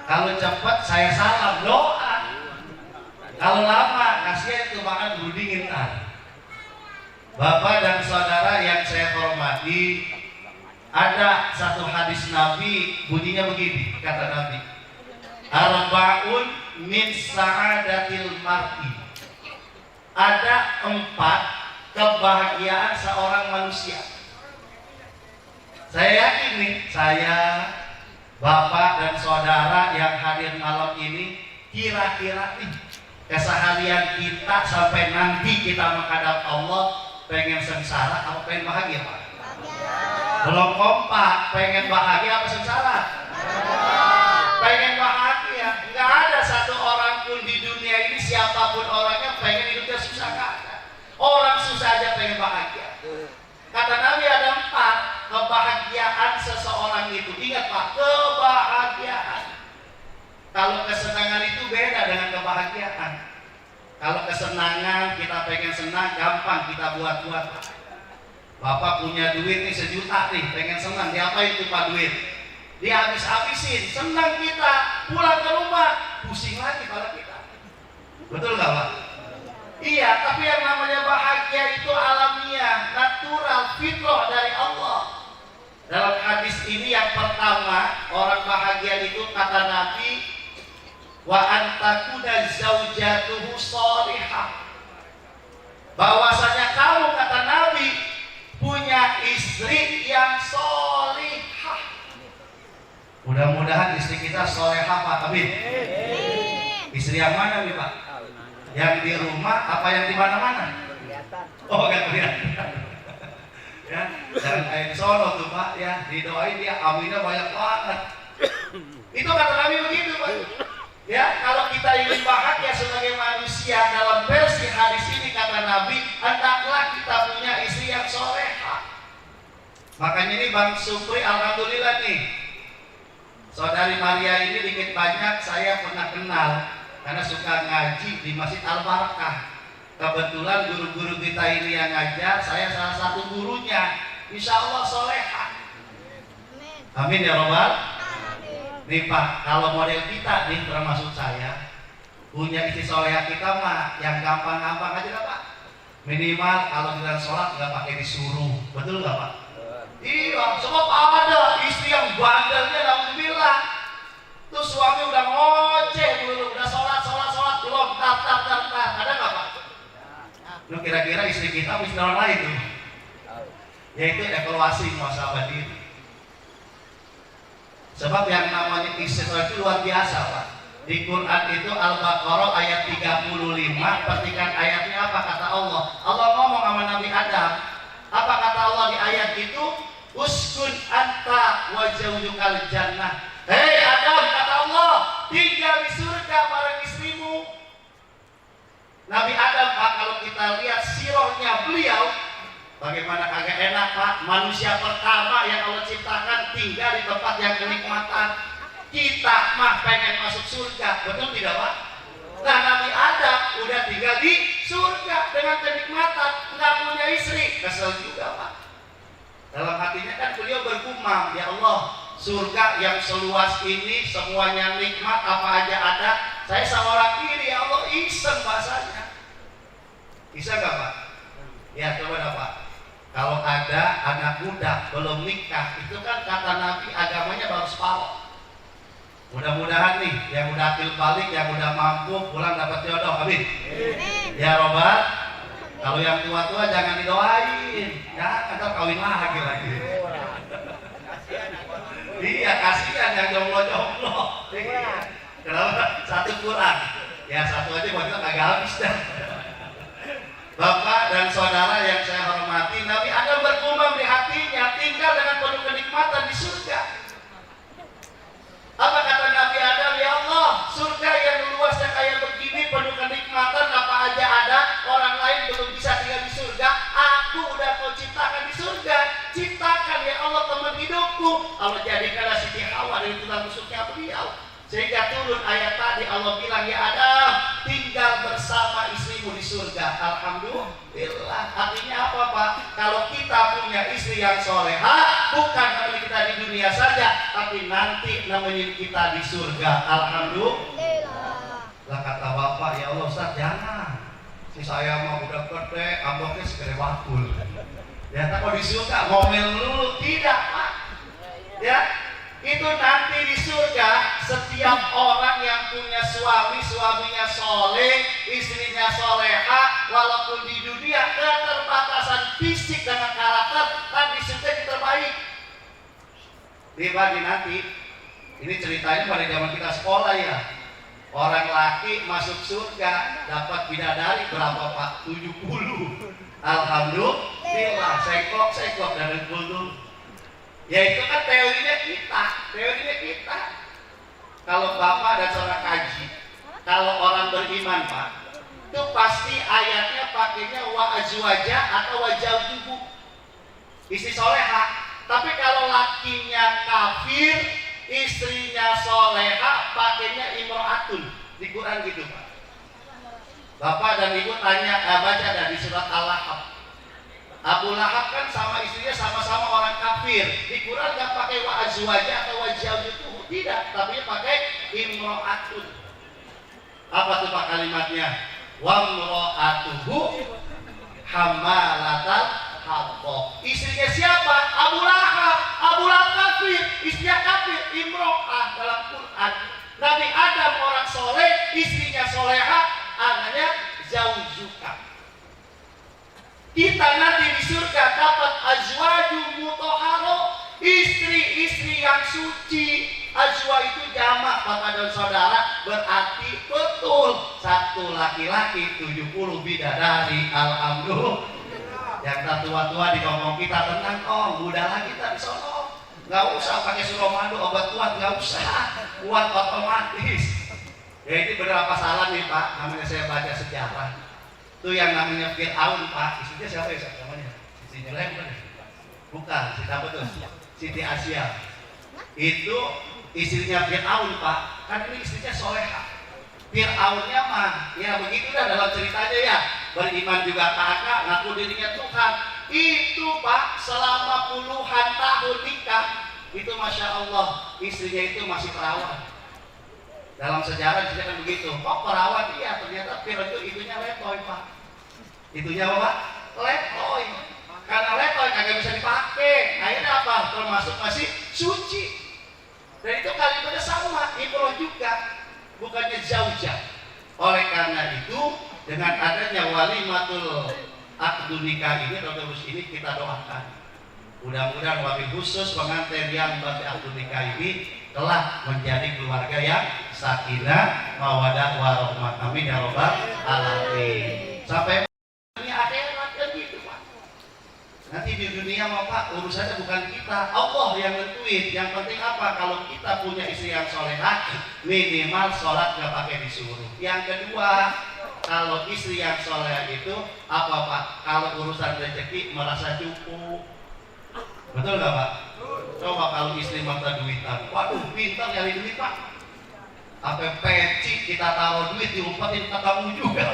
Kalau cepat saya salam doa. Kalau lama kasihan itu makan bulu dingin kan. Bapak dan Saudara yang saya hormati, ada satu hadis Nabi bunyinya begini, kata Nabi. Arba'un min sa'adatil mar'i. Ada 4 kebahagiaan seorang manusia. Saya yakin nih, saya, Bapak dan Saudara yang hadir malam ini, kira-kira nih keseharian kita sampai nanti kita menghadap Allah, pengen sengsara atau pengen bahagia Pak? Belum kompak, pengen bahagia apa sengsara? Pengen bahagia. Nggak ada satu orang pun di dunia ini, siapapun orangnya, pengen hidupnya susah. Nggak ada. Orang susah aja pengen bahagia. Kata Nabi ada 4 kebahagiaan seseorang itu. Ingat Pak, kebahagiaan. Kalau kesenangan itu beda dengan kebahagiaan. Kalau kesenangan kita pengen senang, gampang kita buat-buat Pak. Bapak punya duit nih 1 juta nih, pengen senang, diapain tuh Pak duit? Dihabis-habisin, senang kita, pulang ke rumah, pusing lagi kepala kita. Betul nggak Pak? Iya, tapi yang namanya bahagia itu alamiah, natural, fitrah dari Allah. Dalam hadis ini yang pertama, orang bahagia itu kata Nabi, wa antakuna zaujatuhu sholihah. Bahwasanya kamu, kata Nabi, punya istri yang sholihah. Mudah-mudahan istri kita solehah Pak. Amin. Istri yang mana nih Pak? Yang di rumah apa yang di mana-mana? Oh nggak kelihatan. Ya, jangan kayak Solo tuh Pak. Ya, didoain dia aminnya banyak banget. Itu kata Nabi begitu Pak. Ya, kalau kita ingin bahagia sebagai manusia, dalam versi hadis ini kata Nabi, hendaklah kita punya istri yang solehah. Makanya ini Bang Supri, alhamdulillah nih, Saudari Maria ini dikit banyak saya pernah kenal karena suka ngaji di Masjid Al-Barakah. Kebetulan guru-guru kita ini yang ngajar, saya salah satu gurunya. Insya Allah solehah. Amin ya Rabbal. Nih Pak, kalau model kita nih termasuk saya, punya istri solehah kita mah yang gampang-gampang aja lah Pak. Minimal kalau kita sholat nggak pakai disuruh, betul nggak Pak? Iya, sebab ada istri yang bandelnya alhamdulillah. Tuh suami udah ngoceh dulu, udah sholat belum, tar. Ada nggak Pak? Lu kira-kira istri kita mesti orang lain tuh? Yaitu evaluasi muhasabah diri. Sebab yang namanya istiqomah itu luar biasa Pak. Di Quran itu Al-Baqarah ayat 35, perhatikan ayatnya apa kata Allah. Allah ngomong sama Nabi Adam. Apa kata Allah di ayat itu? Uskun anta wa zawjukal jannah. Hei Adam, kata Allah, tinggal di surga bareng istrimu. Nabi Adam Pak, kalau kita lihat sirahnya beliau, bagaimana kagak enak Pak, manusia pertama yang Allah ciptakan tinggal di tempat yang kenikmatan. Kita mah pengen masuk surga, betul tidak Pak? Nah Nabi Adam udah tinggal di surga dengan kenikmatan, nggak punya istri, kesel juga Pak. Dalam hatinya kan beliau bergumam, ya Allah, surga yang seluas ini semuanya nikmat, apa aja ada, saya sama orang kiri, ya Allah, iseng bahasanya. Bisa nggak Pak? Ya coba dah Pak. Kalau ada anak muda belum nikah, itu kan kata Nabi agamanya baru separuh. Mudah-mudahan nih yang udah akil balik, yang udah mampu pulang dapat jodoh, amin. Ya Robat. Kalau yang tua-tua jangan didoain, ya ntar kawin lagi. Iya kasihan yang jomblo. Kenapa? Satu kurang. Ya satu aja buat kita kagak habis dah. Bapak dan saudara yang saya hormati, Nabi Adam bergumam di hatinya tinggal dengan penuh kenikmatan di surga. Apa kata Nabi Adam? Ya Allah, surga yang luasnya kayak begini penuh kenikmatan, apa aja ada, orang lain belum bisa tinggal di surga. Aku udah kau ciptakan di surga. Ciptakan ya Allah teman hidupku. Allah jadikanlah Siti Hawa dari tulang rusuknya beliau. Sehingga turun ayat tadi, Allah bilang, ya Adam, tinggal bersama istrimu di surga. Alhamdulillah. Artinya apa Pak? Kalau kita punya istri yang soleha, bukan nemenin kita di dunia saja, tapi nanti nemenin kita di surga. Alhamdulillah. Lah kata bapak, ya Allah Ustaz, jangan. Si saya mau udah gede, amboknya segede wakul. Ya, kalau di surga ngomel dulu, tidak Pak. Ya, itu nanti di surga setiap orang yang punya suami, suaminya soleh, istrinya soleha, walaupun di dunia keterbatasan fisik dengan karakter, tapi di surga yang terbaik. Dibanding nanti, ini ceritanya pada zaman kita sekolah ya. Orang laki masuk surga dapat bidadari berapa Pak? 70. Alhamdulillah, seklok dari dulu. Ya itu kan teorinya kita. Kalau bapak dan saudara kaji, kalau orang beriman Pak, itu pasti ayatnya pakainya wa azwaja atau wajah tubuh, istri soleha. Tapi kalau lakinya kafir, istrinya soleha, pakainya imro'atun. Di Quran gitu Pak. Bapak dan ibu tanya, baca dari surat Al-Lahab. Abu Lahab kan sama istrinya sama-sama orang kafir. Di Quran nggak pakai wa azwaja atau wajah itu, tidak, tapi pakai imro'atun. Apa tuh Pak kalimatnya? Wa imro'atuhu hammalatal hatab. Istrinya siapa? Abu Lahab. Abu Lahab kafir, istrinya kafir. Imro'ah dalam Quran. Nabi Adam orang soleh, istrinya soleha, anaknya zaujuka. Kita nanti di surga dapat azwaju mutahharo, istri-istri yang suci. Azwa itu jamak Bapak dan Saudara, berarti betul satu laki-laki 70 bidadari. Alhamdulillah. Yang tua-tua di ngomong kita tenang, oh muda lagi kita di sono. Nggak usah pakai suramadu obat kuat, nggak usah, kuat otomatis. Ya ini benar apa salah nih Pak? Namanya saya baca sejarah. Itu yang namanya Fir'aun Pak, istrinya siapa ya namanya? Siti Julem kan? Bukan, siapa tuh? Siti Asia. Itu istrinya Fir'aun Pak, kan ini istrinya soleha. Fir'aunnya mah, ya begitulah dalam ceritanya ya, beriman juga kagak, ngaku dirinya Tuhan. Itu Pak, selama puluhan tahun nikah, itu Masya Allah, istrinya itu masih perawan. Dalam sejarah diceritakan begitu. Kok perawan? Iya, ternyata Fir'aun itu itunya letoy Pak. Itunya apa Pak? Letoy. Karena letoy kagak bisa dipakai. Akhirnya apa? Termasuk masih suci. Dan itu kalimatnya sama, imroh juga, bukannya zaujah. Oleh karena itu, dengan adanya walimatul akdu nikah ini atau terus ini kita doakan. Mudah-mudahan wabil khusus pengantin yang akdu nikah ini telah menjadi keluarga yang sakinah, mawadah, warahmah. Amin ya rabbal alamin. Sampai ini akhirat kan gitu Pak. Nanti di dunia mau Pak urusannya bukan kita, Allah yang nentuin. Yang penting apa? Kalau kita punya istri yang solehah, minimal sholat nggak pakai disuruh. Yang kedua, kalau istri yang solehah itu apa Pak? Kalau urusan rezeki merasa cukup. Betul nggak Pak? Coba kalau istri mata duitan, waduh pintar nyari duit Pak. Apa peci kita taruh duit diumpetin ke kamu juga.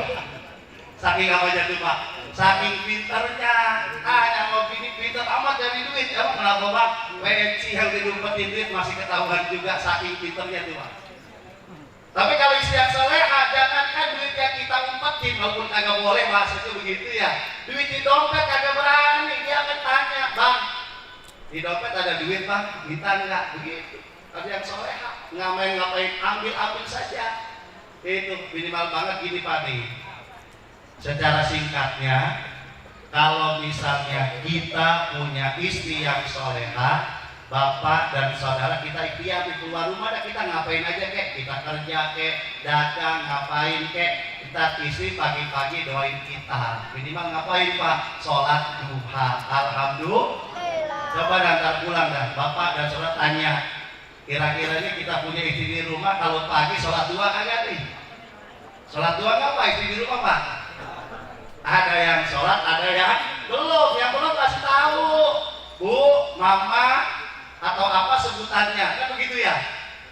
Saking apa tuh Pak? Saking pintarnya. Yang mau bini pintar amat nyari duit. Emang kenapa Pak? Peci yang diumpetin duit masih ketahuan juga, saking pintarnya tuh Pak. Tapi kalau istri yang soleha, jangankan duit yang kita umpetin, walaupun kagak boleh bahasanya begitu ya. Duit di dompet kagak berani, dia akan tanya, Bang, di dompet ada duit Bang, minta enggak? Begitu. Ada yang soleha, ngapain ambil saja. Itu minimal banget gini Pak nih. Secara singkatnya, kalau misalnya kita punya istri yang soleha, bapak dan saudara kita ikhtiar keluar rumah dah, kita ngapain aja kek, kita kerja kek, dagang ngapain kek, kita istri pagi-pagi doain kita minimal ngapain pak, sholat duha. Alhamdulillah. Coba nanti pulang dah bapak dan saudara tanya, kira-kiranya kita punya istri di rumah kalau pagi sholat duha kagak nih? Sholat duha nggak pak istri di rumah pak? Ada yang sholat, ada yang belum. Yang belum kasih tahu, bu, mama, atau apa sebutannya, kan begitu ya.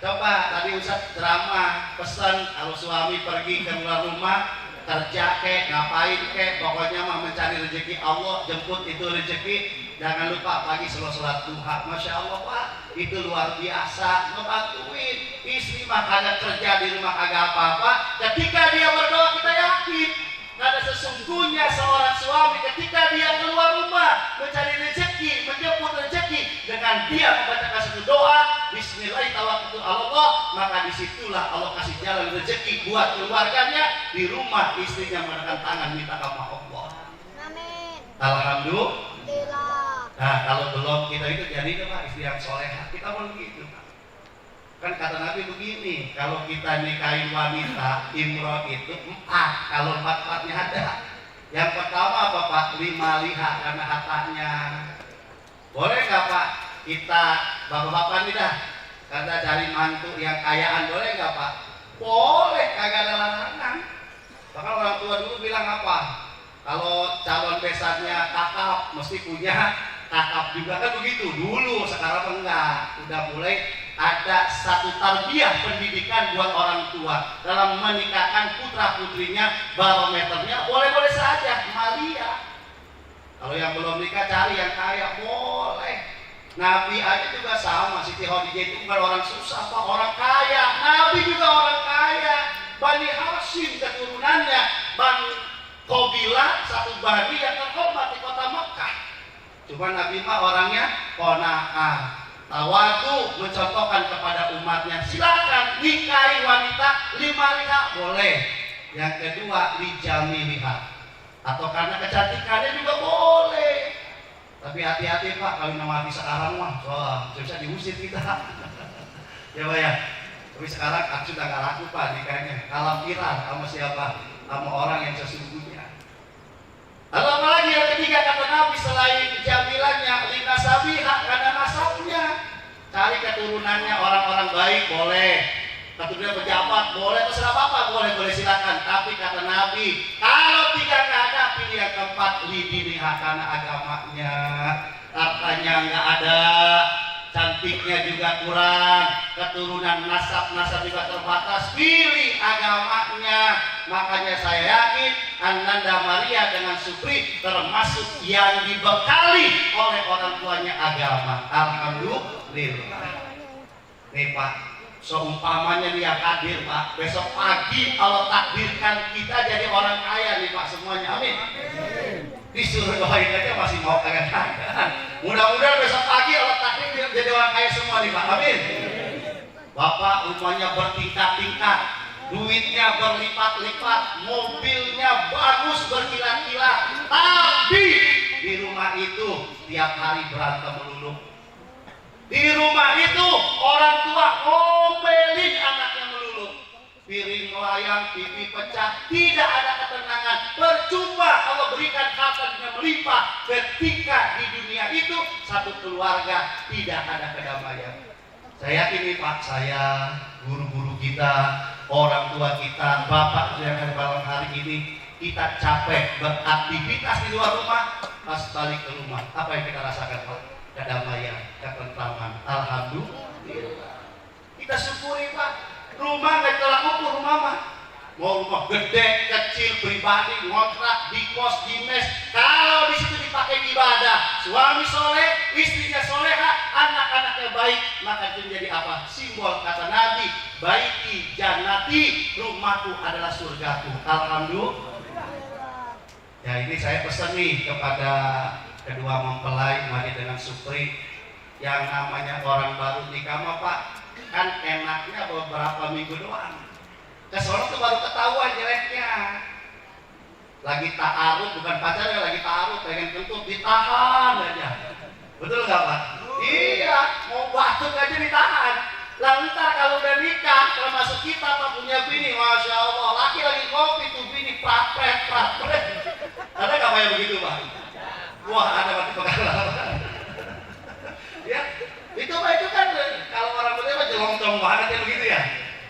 Coba tadi Ustaz ceramah pesan kalau suami pergi ke luar rumah kerja kek, ngapain kek, pokoknya mah mencari rezeki Allah, jemput itu rezeki. Jangan lupa pagi sholat duha. Masya Allah pak, itu luar biasa ngebantuin istri mah kagak kerja di rumah kagak apa-apa. Ketika dia berdoa kita yakin karena sesungguhnya seorang suami ketika dia keluar rumah mencari rezeki, menjemput rezeki dengan dia membacakan satu doa Bismillahirrahmanirrahim, maka disitulah Allah kasih jalan rezeki buat keluarganya di rumah. Istrinya mengangkat tangan minta sama Allah. Amin. Alhamdulillah. Nah kalau belum kita itu jadi pak istri yang solehah, kita mau begitu. Kan kata Nabi begini, kalau kita nikahin wanita imroh itu 4, kalau 4-4-nya ada. Yang pertama apa pak? 5 liha karena hartanya. Boleh nggak pak? Kita bapak-bapak nih dah, karena cari mantu yang kayaan, boleh nggak pak? Boleh, kagak ada larangan. Bahkan orang tua dulu bilang apa? Kalau calon besannya kakap mesti punya kakap juga, kan begitu dulu. Sekarang enggak, udah mulai ada satu tarbiyah pendidikan buat orang tua dalam menikahkan putra putrinya. Barometernya boleh-boleh saja Maria. Kalau yang belum nikah cari yang kaya, boleh. Nabi aja juga sama, Siti Khadijah itu bukan orang susah pak, orang kaya. Nabi juga orang kaya. Bani Hashim keturunannya, Bani Qabilah, satu bani yang terhormat di kota Mekah. Cuma Nabi mah orangnya qanaah, tawadu, mencontohkan kepada umatnya. Silakan nikahi wanita 5 liha boleh. Yang kedua lijamiliha, atau karena kecantikannya juga boleh. Tapi hati-hati pak, kalau nama sekarang mah wah bisa diusir kita. Ya pak ya. Tapi sekarang sudah nggak laku pak nikahnya, kalah viral sama siapa? Sama orang yang sesungguhnya. Lalu apalagi yang ketiga kata Nabi selain jamilannya linasabiha, karena nasabnya. Cari keturunannya orang-orang baik boleh, keturunan pejabat boleh, terserah apa boleh silakan. Tapi kata Nabi kalau 3 nggak ada, pilih yang keempat lidiniha, karena agamanya. Hartanya nggak ada, cantiknya juga kurang, keturunan nasab juga terbatas, pilih agamanya. Makanya saya yakin Ananda Maria dengan Supri termasuk yang dibekali oleh orang tuanya agama. Alhamdulillah. Nih Pak, seumpamanya dia hadir Pak, besok pagi Allah takdirkan kita jadi orang kaya nih Pak semuanya, amin. Disuruh doain aja masih mau kagak-kagak. Mudah-mudahan besok pagi Allah takdir jadi orang kaya semua nih Pak, amin. Bapak rumahnya bertingkat-tingkat, duitnya berlipat-lipat, mobilnya bagus berkilat-kilat, tapi di rumah itu tiap hari berantem melulu. Di rumah itu orang tua ngomelin anaknya melulu, piring melayang, TV pecah, tidak ada ketenangan. Percuma Allah berikan harta dengan melimpah ketika di dunia itu satu keluarga tidak ada kedamaian. Saya yakin nih Pak, saya, guru-guru kita, orang tua kita, bapak yang ada malam hari ini, kita capek beraktivitas di luar rumah, pas balik ke rumah, apa yang kita rasakan Pak? Kedamaian, ketentraman. Alhamdulillah. Kita syukuri Pak. Rumah nggak tolak ukur rumah mah. Mau rumah gede, kecil, pribadi, ngontrak, di kos, di mes, kalau di situ dipakai ibadah, suami soleh, istrinya soleha, anak-anaknya baik, maka itu menjadi apa? Simbol kata Nabi, baiti jannati, rumahku adalah surgaku. Alhamdulillah. Ya ini saya pesan nih kepada kedua mempelai Madi dengan Supri, yang namanya orang baru nikah mah Pak, kan enaknya beberapa minggu doang. Kesono tuh baru ketahuan jeleknya. Lagi ta'aruf, bukan pacarnya, lagi ta'aruf, pengen kentut, ditahan aja. Betul nggak Pak? Iya, mau batuk aja ditahan. Lalu ntar kalau udah nikah, termasuk kita pak punya bini, masya Allah, laki lagi kopi tuh bini prapret. Ada nggak kayak begitu pak? Wah ada mati pengalaman. Ya, itu pak itu kan kalau orang berdua jelong-jelong banget ya begitu ya.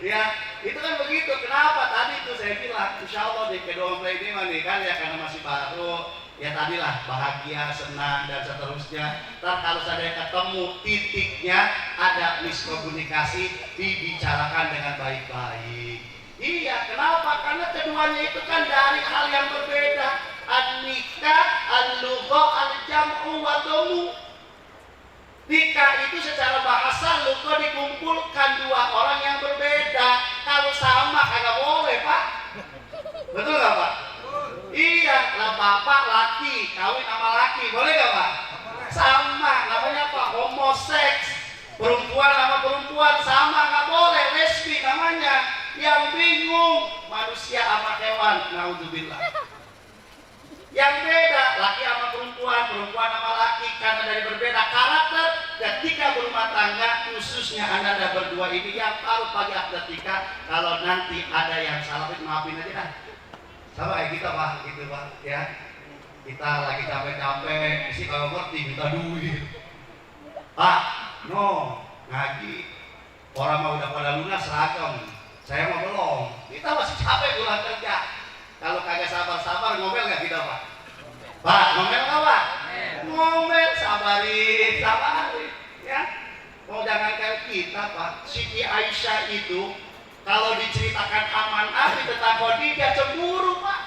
Ya, itu kan begitu. Kenapa? Tadi itu saya bilang, insya Allah di kedua mempelai ini nih kan ya karena masih baru. Ya tadilah bahagia, senang dan seterusnya. Ntar kalau saya ketemu titiknya ada miskomunikasi, dibicarakan dengan baik-baik. Iya, kenapa? Karena keduanya itu kan dari hal yang berbeda. An-nikah, al-lugha, al-jam'u wa dhamu. Nikah itu secara bahasa lugha dikumpulkan dua orang yang berbeda. Kalau sama kagak boleh, Pak. Betul nggak, Pak? Iya, lah bapak laki kawin sama laki, boleh gak pak? Sama, namanya apa? Homoseks. Perempuan sama perempuan sama, nggak boleh. Lesbi namanya. Yang bingung manusia sama hewan, naudzubillah. Yang beda laki sama perempuan, perempuan sama laki karena dari berbeda karakter. Ketika berumah tangga, khususnya anda berdua ini yang baru pagi ketika kalau nanti ada yang salah, maafin aja dah. Sama kayak kita pak, gitu pak, ya. Kita lagi capek-capek, isi kalau ngerti minta duit. Pak, no, ngaji. Orang mau udah pada lunas seragam, saya mau belum. Kita masih capek pulang kerja. Kalau kagak sabar-sabar, ngomel nggak kita pak? Pak, ngomel nggak pak? Ngomel, sabarin, ya. Mau jangan kayak kita pak. Siti Aisyah itu kalau diceritakan amanah tentang Khadijah cemburu pak,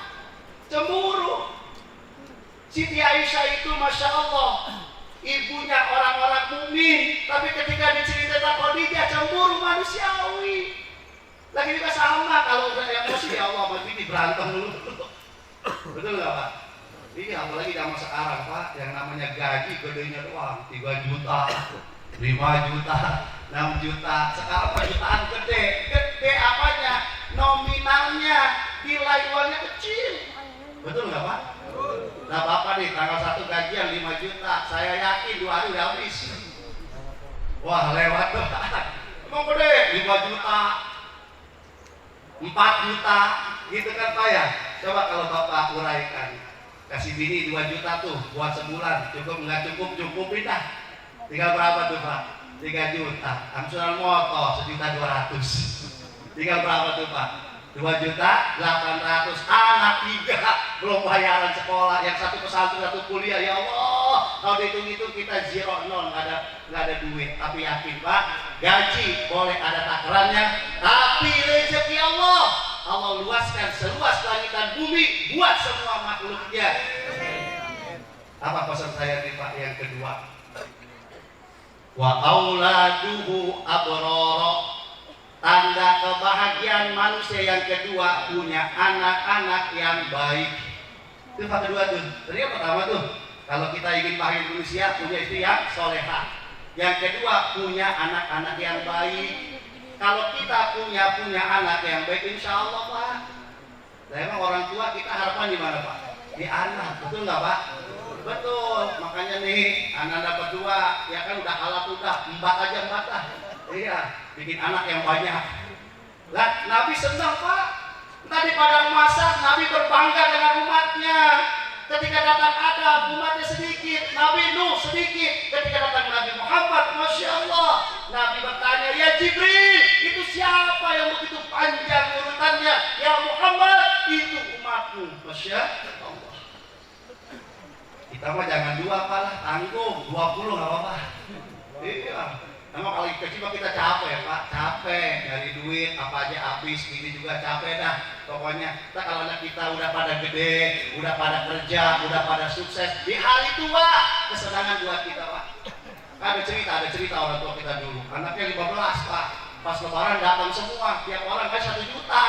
cemburu. Siti Aisyah itu masya Allah ibunya orang-orang mukmin, tapi ketika diceritakan tentang Khadijah cemburu manusiawi. Lagi juga sama kalau udah emosi ya Allah begini berantem dulu, betul nggak pak? Iya apalagi zaman sekarang pak, yang namanya gaji gedenya doang 3 juta, 5 juta, 6 juta, sekarang jutaan gede apanya? Nominalnya, nilai uangnya kecil. Betul nggak pak? Nah bapak nih tanggal 1 gajian 5 juta, saya yakin 2 hari udah habis. Wah lewat tuh, emang gede 5 juta, 4 juta, gitu kan pak ya? Coba kalau bapak uraikan, kasih bini 2 juta tuh buat sebulan, cukup nggak cukup, cukupin dah. Tinggal berapa tuh pak? 3 juta, angsuran motor 1.200.000. Tinggal berapa tuh pak? 2.800.000. Anak 3 belum bayaran sekolah, yang satu pesantren satu kuliah. Ya Allah, kalau dihitung-hitung kita 0 nggak ada duit. Tapi yakin pak, gaji boleh ada takarannya, tapi rezeki Allah luaskan seluas langit dan bumi buat semua makhluknya. Apa pesan saya nih pak yang kedua? Wa auladuhu abrara. Tanda kebahagiaan manusia yang kedua punya anak-anak yang baik. Itu yang kedua tuh. Tadi yang pertama tuh, kalau kita ingin bahagia manusia punya istri yang solehah. Yang kedua punya anak-anak yang baik. Kalau kita punya anak yang baik, insya Allah pak. Nah, emang orang tua kita harapan di mana pak? Di anak, betul nggak pak? Betul. Makanya nih anak berdua, ya kan udah alat udah embat aja embat lah. Iya, bikin anak yang banyak. Lah, Nabi senang pak. Tadi pada masa Nabi berbangga dengan umatnya. Ketika datang Adam, umatnya sedikit. Nabi Nuh sedikit. Ketika datang Nabi Muhammad, masya Allah, Nabi bertanya, ya Jibril, itu siapa yang begitu panjang urutannya? Ya Muhammad, itu umatmu. Masya Allah. Kita mah jangan 2 pak lah, tanggung 20 nggak apa-apa. Iya. Emang kalau kecil kita capek pak, capek dari duit apa aja habis, ini juga capek dah. Pokoknya kita kalau anak kita udah pada gede, udah pada kerja, udah pada sukses, di hari tua kesenangan buat kita pak. Ada cerita orang tua kita dulu, anaknya 15 pak, pas lebaran datang semua, tiap orang kasih 1 juta,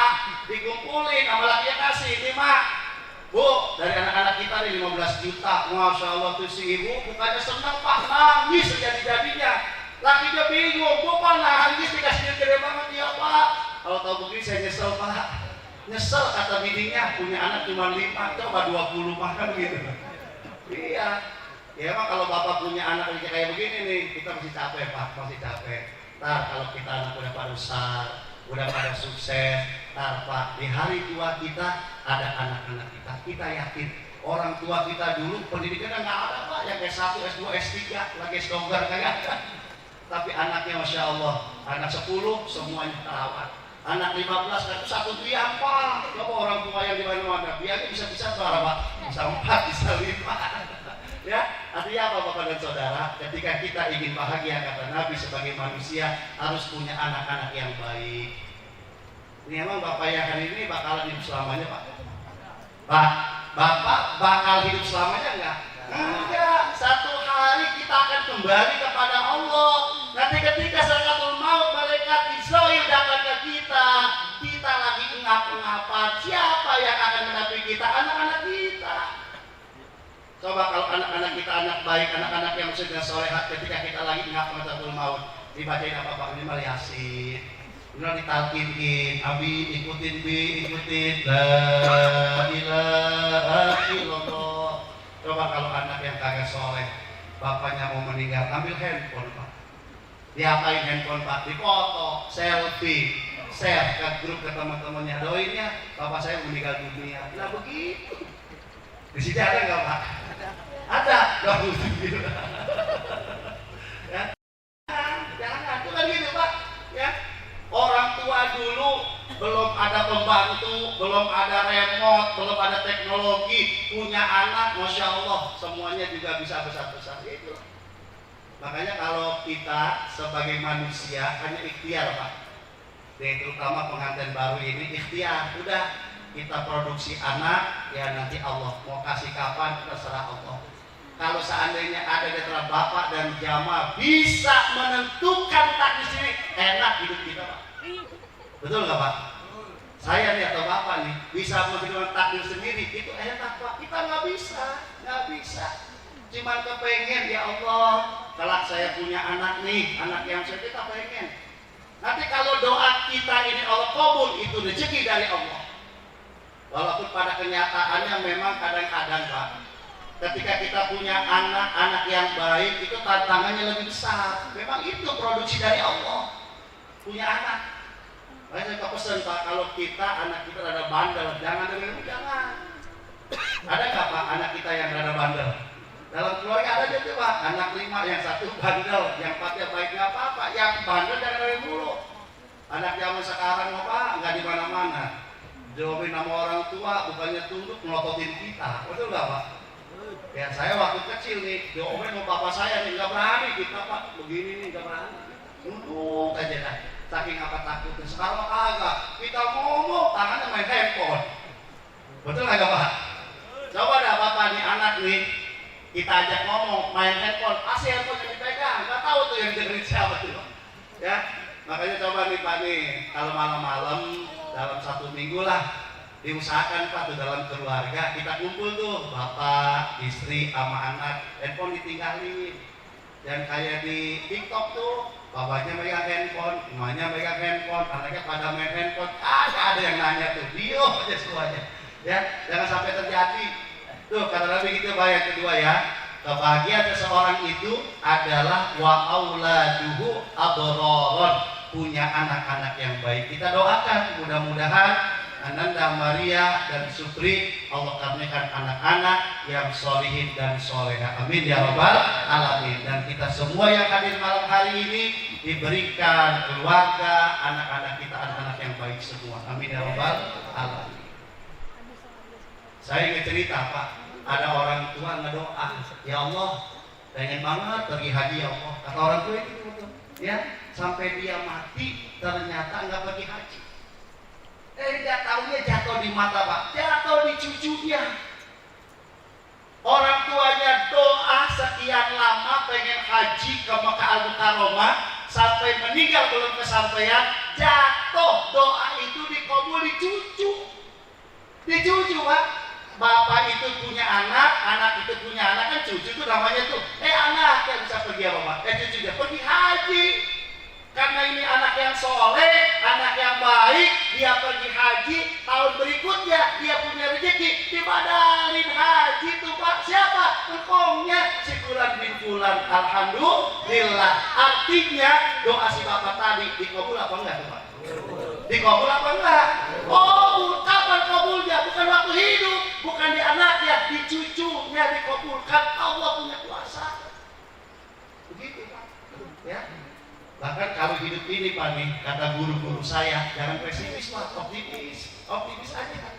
dikumpulin, sama lakinya kasih 5. Bu, dari anak-anak kita nih 15 juta, masya Allah tuh si ibu bukannya senang pak, nangis sejadi-jadinya. Laki dia bingung, bapak nangis dikasih gede banget ya pak. Kalau tahu begini saya nyesel pak. Nyesel kata bininya punya anak cuma 5, coba 20 makan gitu. Iya, Ya emang kalau bapak punya anak kayak begini nih, kita masih capek pak, masih capek. Ntar kalau kita anak udah pada besar, udah pada sukses, ntar pak di hari tua kita ada anak-anak kita yakin orang tua kita dulu pendidikannya nggak ada pak, yang S1, S2, S3, lagi S2 kayak ada. Tapi anaknya masya Allah, anak 10 semuanya terawat. Anak 15 kan itu satu tiang pak. Coba orang tua yang di mana-mana, biarnya bisa-bisa suara pak, bisa 4, bisa 5. Ya, artinya apa bapak dan saudara? Ketika kita ingin bahagia kata Nabi sebagai manusia harus punya anak-anak yang baik. Ini emang bapak yang hari ini bakalan hidup selamanya pak? Pak, bapak bakal hidup selamanya enggak? Enggak. Satu hari kita akan kembali kepada Allah. Nanti ketika sakaratul maut malaikat Israil datang ke kita, kita lagi ngap-ngapan. Siapa yang akan menampingi kita? Anak-anak kita. Coba kalau anak-anak kita anak baik, anak-anak yang sudah solehat, ketika kita lagi ngap sakaratul maut, dibacain apa pak? Ini mal Yasin. Benar ditalkinin, abi ikutin bi, ikutin la ilaha illallah. Coba kalau anak yang kagak soleh, bapaknya mau meninggal, ambil handphone pak. Diapain handphone pak? Dipoto, selfie, share ke grup ke teman-temannya. Doainnya, bapak saya meninggal dunia. Nah begitu. Di sini ada nggak pak? Ada. Dong. Ya. Jangan, itu kan gitu pak. Ya. Orang tua dulu belum ada pembantu, belum ada remote, belum ada teknologi, punya anak, masya Allah, semuanya juga bisa besar-besar itu. Makanya kalau kita sebagai manusia hanya ikhtiar pak, dan terutama pengantin baru ini ikhtiar, udah kita produksi anak, ya nanti Allah mau kasih kapan terserah Allah. Kalau seandainya ada di antara bapak dan jamaah bisa menentukan takdir sini, enak hidup kita pak. Betul nggak pak? Saya nih atau bapak nih bisa menentukan takdir sendiri, itu enak pak. Kita nggak bisa. Cuma kepengen ya Allah, kalau saya punya anak nih, anak yang saya kita pengen. Nanti kalau doa kita ini Allah kabul, itu rezeki dari Allah. Walaupun pada kenyataannya memang kadang-kadang pak, ketika kita punya anak yang baik itu tantangannya lebih besar. Memang itu produksi dari Allah. Punya anak. Makanya saya pesan pak, kalau kita anak kita rada bandel, jangan. Ada nggak pak anak kita yang rada bandel? Dalam keluarga ada juga pak, anak 5 yang 1 bandel, yang 4 baik nggak apa-apa, yang bandel jangan dari mulu. Anak zaman sekarang pak nggak di mana-mana. Jawabin nama orang tua, bukannya tunduk melototin kita, betul nggak pak? Ya saya waktu kecil nih, diomelin sama bapak saya nih, nggak berani kita pak, begini nih nggak berani, tunduk aja dah, saking apa takutnya. Sekarang agak, kita ngomong tangannya main handphone, betul nggak pak? Coba dah bapak nih anak nih, kita ajak ngomong main handphone, pasti handphone yang dipegang, nggak tahu tuh yang dengerin siapa tuh, ya. Makanya coba nih pak nih, kalau malam-malam dalam 1 minggu lah diusahakan pak tuh dalam keluarga kita kumpul tuh bapak, istri, sama anak, handphone ditinggalin. Dan kayak di TikTok tuh bapaknya megang handphone, emaknya megang handphone, anaknya pada main handphone, ada yang nanya tuh, dia aja semuanya. Ya, jangan sampai terjadi. Tuh kata Nabi gitu yang kedua ya, kebahagiaan seseorang itu adalah wa auladuhu abroron, punya anak-anak yang baik. Kita doakan mudah-mudahan Ananda, Maria, dan Supri Allah karuniakan anak-anak yang solihin dan soleha. Amin ya rabbal alamin. Dan kita semua yang hadir malam hari ini diberikan keluarga, anak-anak kita anak-anak yang baik semua. Amin ya rabbal alamin. Saya ingin cerita pak, ada orang tua ngedoa, ya Allah pengen banget pergi haji ya Allah. Kata orang tua itu ya, sampai dia mati ternyata nggak pergi haji. Nggak tahunya jatuh di mata pak, jatuh di cucunya. Orang tuanya doa sekian lama pengen haji ke Mekah Al-Mukarramah, sampai meninggal belum kesampaian, jatuh doa itu dikabul di cucu. Di cucu pak, bapak itu punya anak, anak itu punya anak, kan cucu itu namanya tuh, anak yang bisa pergi apa pak? Cucu dia pergi haji. Karena ini anak yang soleh, anak yang baik, dia pergi haji, tahun berikutnya dia punya rezeki, dibadalin haji tuh pak. Siapa? Engkongnya si Alhamdulillah. Artinya doa si bapak tadi dikabul apa enggak tuh Pak? Dikabul apa enggak? Oh, kapan kabulnya? Bukan waktu hidup, bukan di anaknya, di cucunya dikabulkan. Allah punya kuasa. Begitu Pak. Ya. Bahkan kalau hidup ini Pak nih, kata guru-guru saya, jangan pesimis Pak, optimis aja.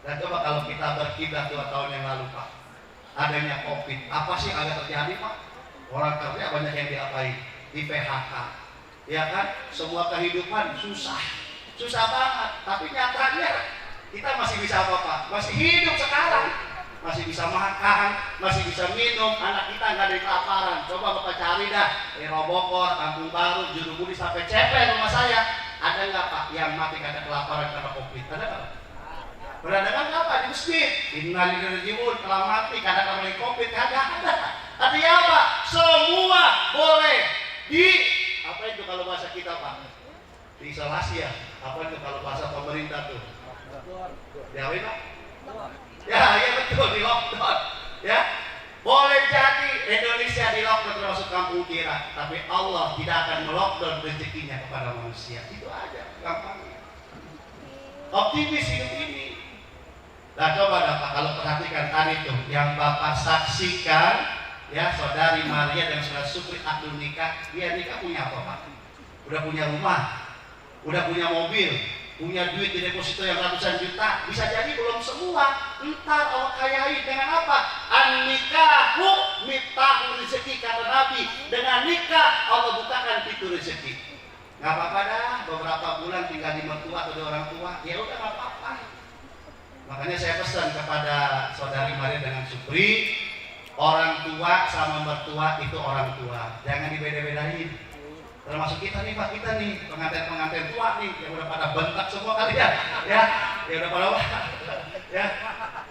Dan coba kalau kita berkiblat 2 tahun yang lalu Pak, adanya COVID, apa sih agak terjadi Pak? Orang kerja banyak yang diapain? Di PHK, ya kan? Semua kehidupan susah banget. Tapi nyatanya kita masih bisa apa Pak? Masih hidup sekarang, masih bisa makan, masih bisa minum. Anak kita nggak ada kelaparan. Coba Bapak cari dah, Robokor, Kampung Baru, Jurumudi sampai CP rumah saya, ada nggak Pak yang mati karena kelaparan karena COVID? Ada nggak? Beradakan apa di masjid? Innalillahi telah mati karena COVID, kagak ada. Artinya apa? Semua boleh apa itu kalau bahasa kita Pak? Diisolasi ya? Apa itu kalau bahasa pemerintah tuh? Diapain Pak? Ya betul, di lockdown. Ya, boleh jadi Indonesia di lockdown termasuk kampung kira, tapi Allah tidak akan melockdown rezekinya kepada manusia. Itu aja, gampangnya. Optimis hidup ini. Nah coba Bapak kalau perhatikan tadi tuh yang Bapak saksikan, ya saudari Maria dan saudara Supri akad nikah, dia nikah punya apa Pak? Udah punya rumah, udah punya mobil, punya duit di deposito yang ratusan juta, bisa jadi belum semua. Entar Allah kayai dengan apa? An-nikahu miftahu rezeki kata Nabi. Dengan nikah Allah bukakan pintu rezeki. Nggak apa-apa dah, beberapa bulan tinggal di mertua atau di orang tua, ya udah nggak apa-apa. Makanya saya pesan kepada saudari Maria dengan Supri, orang tua sama mertua itu orang tua, jangan dibeda-bedain. Termasuk kita nih Pak, kita nih pengantin-pengantin tua nih yang udah pada bentak semua kali ya udah pada ya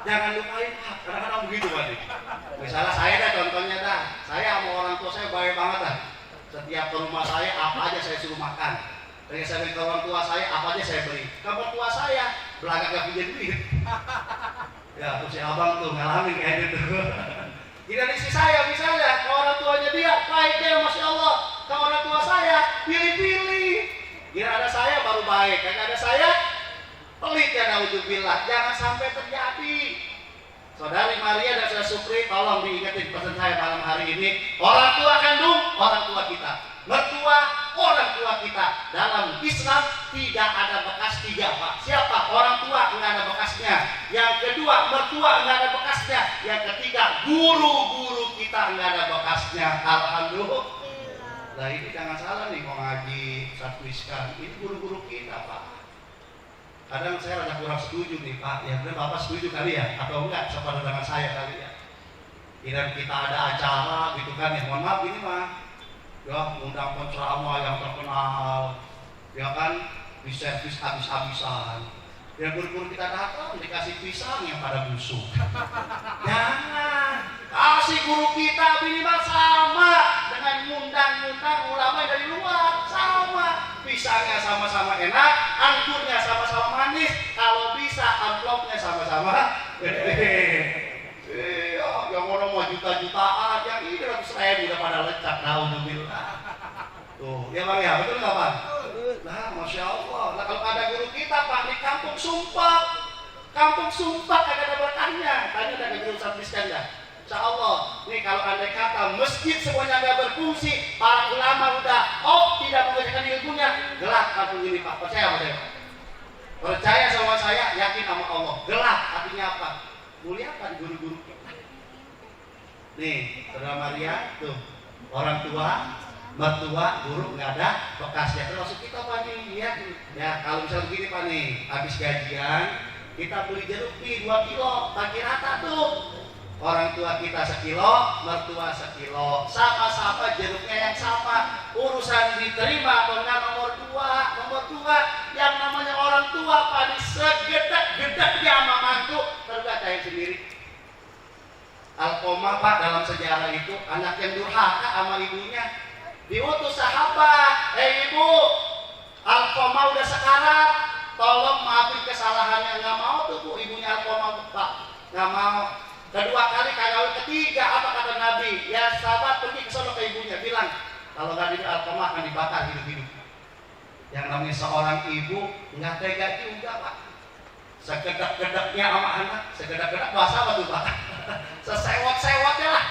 jangan lupain Pak, kadang-kadang begitu Pak nih. Misalnya saya dah contohnya dah, saya sama orang tua saya baik banget dah. Setiap ke rumah saya apa aja saya suruh makan. Dari saya ke orang tua saya apa aja saya beli. Ke orang tua saya belakang gak punya duit. Ya terus si abang tuh ngalamin kayak gitu. Tidak istri saya misalnya, ke orang tuanya dia baik dia Masya Allah. Ke orang tua saya pilih-pilih. Kira ada saya baru baik, kagak ada saya pelit ya naudzubillah. Jangan sampai terjadi. Saudari Maria dan saudara Supri, tolong diingetin pesan saya malam hari ini. Orang tua kandung, orang tua kita. Mertua, orang tua kita. Dalam Islam tidak ada bekas 3 Pak. Siapa? Orang tua nggak ada bekasnya. Yang kedua, mertua nggak ada bekasnya. Yang ketiga, guru-guru kita nggak ada bekasnya. Alhamdulillah. Nah ini jangan salah nih mau ngaji Satwiskan. Ini guru-guru kita Pak. Kadang saya rada kurang setuju nih Pak. Ya benar Bapak setuju kali ya? Atau enggak sepada dengan saya kali ya? Kira kita ada acara gitu kan ya. Mohon maaf ini mah. Ya undang penceramah yang terkenal. Ya kan diservis habis-habisan. Ya guru-guru kita datang dikasih pisang yang pada busuk. Jangan. Kasih guru kita minimal sama dengan ngundang-ngundang ulama dari luar. Sama. Pisangnya sama-sama enak, anggurnya sama-sama manis, kalau bisa amplopnya sama-sama gede. Yang orang mau juta-jutaan, yang ini 100.000 udah pada lecak, naudzubillah. Tuh, ya Bang ya, betul nggak Bang? Nah, Masya Allah. Nah kalau ada guru kita Pak di Kampung Sumpah kagak ada berkahnya. Tanya ada guru Satwiskan ya. Insya Allah, nih kalau andai kata masjid semuanya nggak berfungsi, para ulama udah tidak mengajarkan ilmunya, gelap kampung ini Pak. Percaya sama saya Pak? Percaya sama saya, yakin sama Allah. Gelap artinya apa? Muliakan guru-guru kita. Nih, saudara Maria, tuh orang tua, mertua, guru nggak ada bekasnya. Termasuk kita Pak nih, ya kalau misalnya begini Pak nih, habis gajian kita beli jeruk nih 2 kilo, bagi rata tuh. Orang tua kita 1 kilo, mertua 1 kilo, sama-sama jeruknya yang sama. Urusan diterima atau enggak nomor 2 yang namanya orang tua paling segedek-gedeknya sama mantu tergak kayak sendiri. Alqomah Pak dalam sejarah itu anak yang durhaka sama ibunya diutus sahabat, ibu Alqomah udah sekarat, tolong maafin kesalahannya. Nggak mau tuh Bu ibunya Alqomah Pak, nggak mau. Kedua kali kawin ketiga apa kata Nabi? Ya sahabat pergi ke sono ke ibunya bilang kalau nggak di Alkamah akan dibakar hidup-hidup. Yang namanya seorang ibu nggak tega juga Pak. Segedak-gedaknya sama anak, segedak-gedak bahasa apa tuh Pak? Sesewot-sewotnya lah.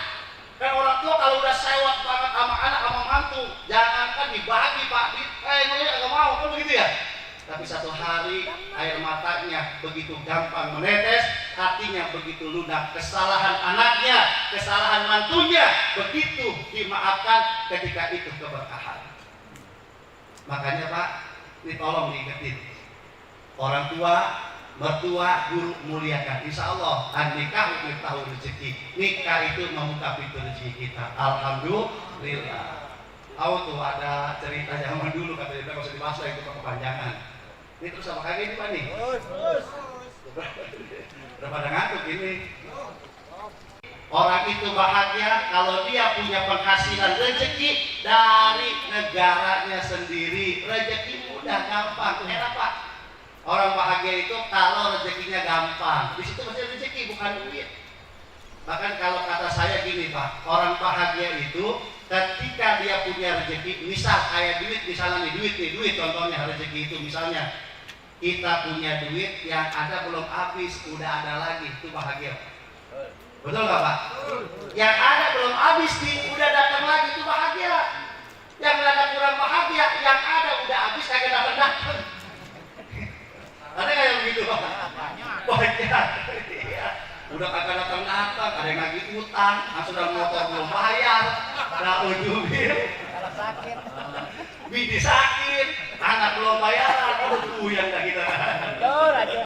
Kan orang tua kalau udah sewot banget sama anak sama mantu, jangankan dibagi Pak, nggak mau kan begitu ya. Tapi satu hari air matanya begitu gampang menetes, hatinya begitu lunak. Kesalahan anaknya, kesalahan mantunya begitu dimaafkan ketika itu keberkahan. Makanya Pak, ini tolong diingetin. Orang tua, mertua, guru muliakan. Insya Allah, nikah tahu rezeki. Nikah itu membuka pintu rezeki kita. Alhamdulillah. Tuh ada cerita zaman dulu kata dia, nggak usah dibahas lah itu kepanjangan. Ini terus sama kayak gini Pak nih. Udah pada ngantuk ini. Orang itu bahagia kalau dia punya penghasilan rezeki dari negaranya sendiri. Rezeki mudah, gampang, enak Pak. Orang bahagia itu kalau rezekinya gampang. Di situ masih rezeki, bukan duit. Bahkan kalau kata saya gini Pak, orang bahagia itu ketika dia punya rezeki, misal kayak duit, misalnya nih duit contohnya rezeki itu misalnya kita punya duit yang ada belum habis, udah ada lagi, itu bahagia. Betul nggak Pak? Yang ada belum habis nih, udah datang lagi, itu bahagia. Yang ada kurang bahagia, yang ada udah habis kagak datang. Ada nggak yang begitu Pak? Banyak. Udah kagak datang, ada yang lagi utang, sudah motor belum bayar, naudzubillah, bini sakit, anak belum bayaran, yang dah kita.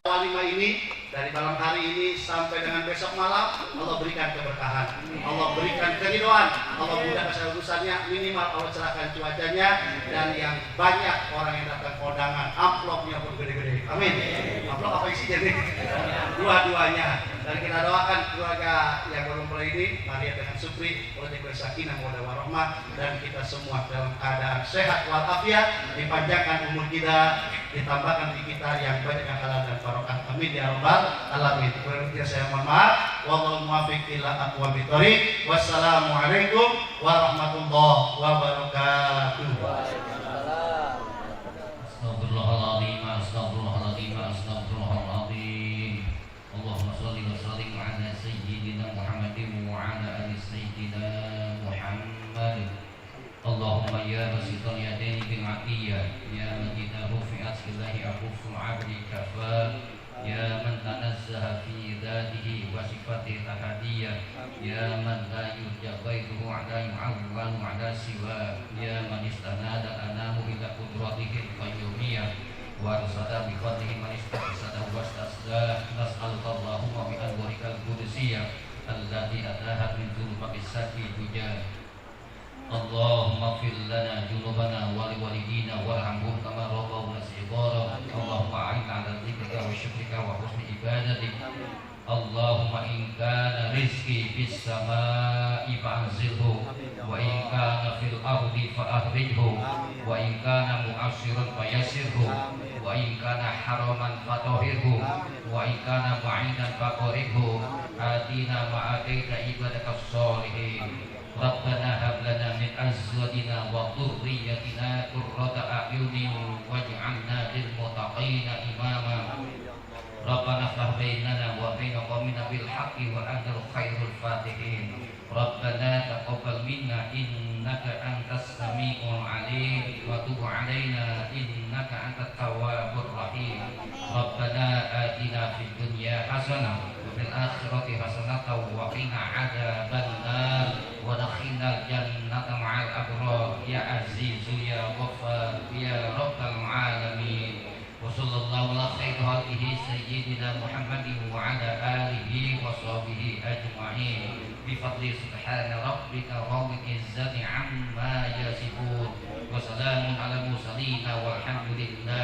Walimah ini dari malam hari ini sampai dengan besok malam Allah berikan keberkahan, Allah berikan keridhaan, Allah mudahkan segala urusannya, minimal Allah cerahkan cuacanya, dan yang banyak orang yang datang kondangan, amplopnya pun gede-gede. Amin. Amplop apa isinya nih? Dua-duanya. Dan kita doakan keluarga yang berkumpul ini, Maria dengan Supri, oleh bersakinah mawaddah warahmah, dan kita semua dalam keadaan sehat walafiat, dipanjangkan umur kita, ditambahkan di kita yang banyak halal dan barokah. Amin ya rabbal alamin. Berikutnya saya mohon maaf. Wallahu muwaffiq ila aqwamit thoriq. Wassalamualaikum warahmatullahi wabarakatuh. Astagfirullahaladzim, astagfirullahaladzim, astagfirullahaladzim. Allahumma salli wa sallim ala sayyidina Muhammadin wa ala ali sayyidina Muhammad. Allahumma ya basital yadaini bil atiyah, ya man idza rufi'at billahi aquful 'abdi kafa, ya man tanazzaha fi dzatihi wa sifatihi ahadiyah, ya man la yurja ghairuhu 'ala yu'awwal 'ala siwa, ya man istanada anamu ila qudratihi qayyumiyah wa arsada bi fadlihi man istasada wa istasda. Nas'aluka Allahumma bi anwarikal qudsiyah allati atahat min dhulumati saki hujah. Allahumma fil lana junubana wa liwalidina warhamhum kama rabbawna shighara. Allahumma a'inna 'ala dzikrika wa syukrika wa husni ibadatik. Allahumma in kana rizqi fis samaa'i fa'anzilhu, wa in kana fil ardi fa'ahrijhu, wa in kana mu'assiran fayassirhu, wa in kana haraman fatahhirhu, wa in kana ba'idan faqribhu. Atina ma ataita ibadaka sholihin. Rabbana hab lana min azwajina wa dhurriyyatina qurrata a'yunin waj'alna lil muttaqina imama. Rabbana iftah bainana wa baina qaumina bil haqqi wa antal khairul fatihin. Rabbana taqabbal minna innaka antas samiul alim wa tub alaina innaka antat tawwabur rahim. Rabbana atina fid dunya hasanah wa fil akhirati hasanah wa qina adzabannar wa adkhilna jannata ma'al abrar ya azizu ya ghaffar ya rabbal alamin. Wa sallallahu ala khairi khalqihi sayyidina Muhammadin wa ala alihi wa sahbihi ajma'in. Bifadli subhana rabbika rabbil izzati amma yasifun wa salamun ala mursalin walhamdulillah.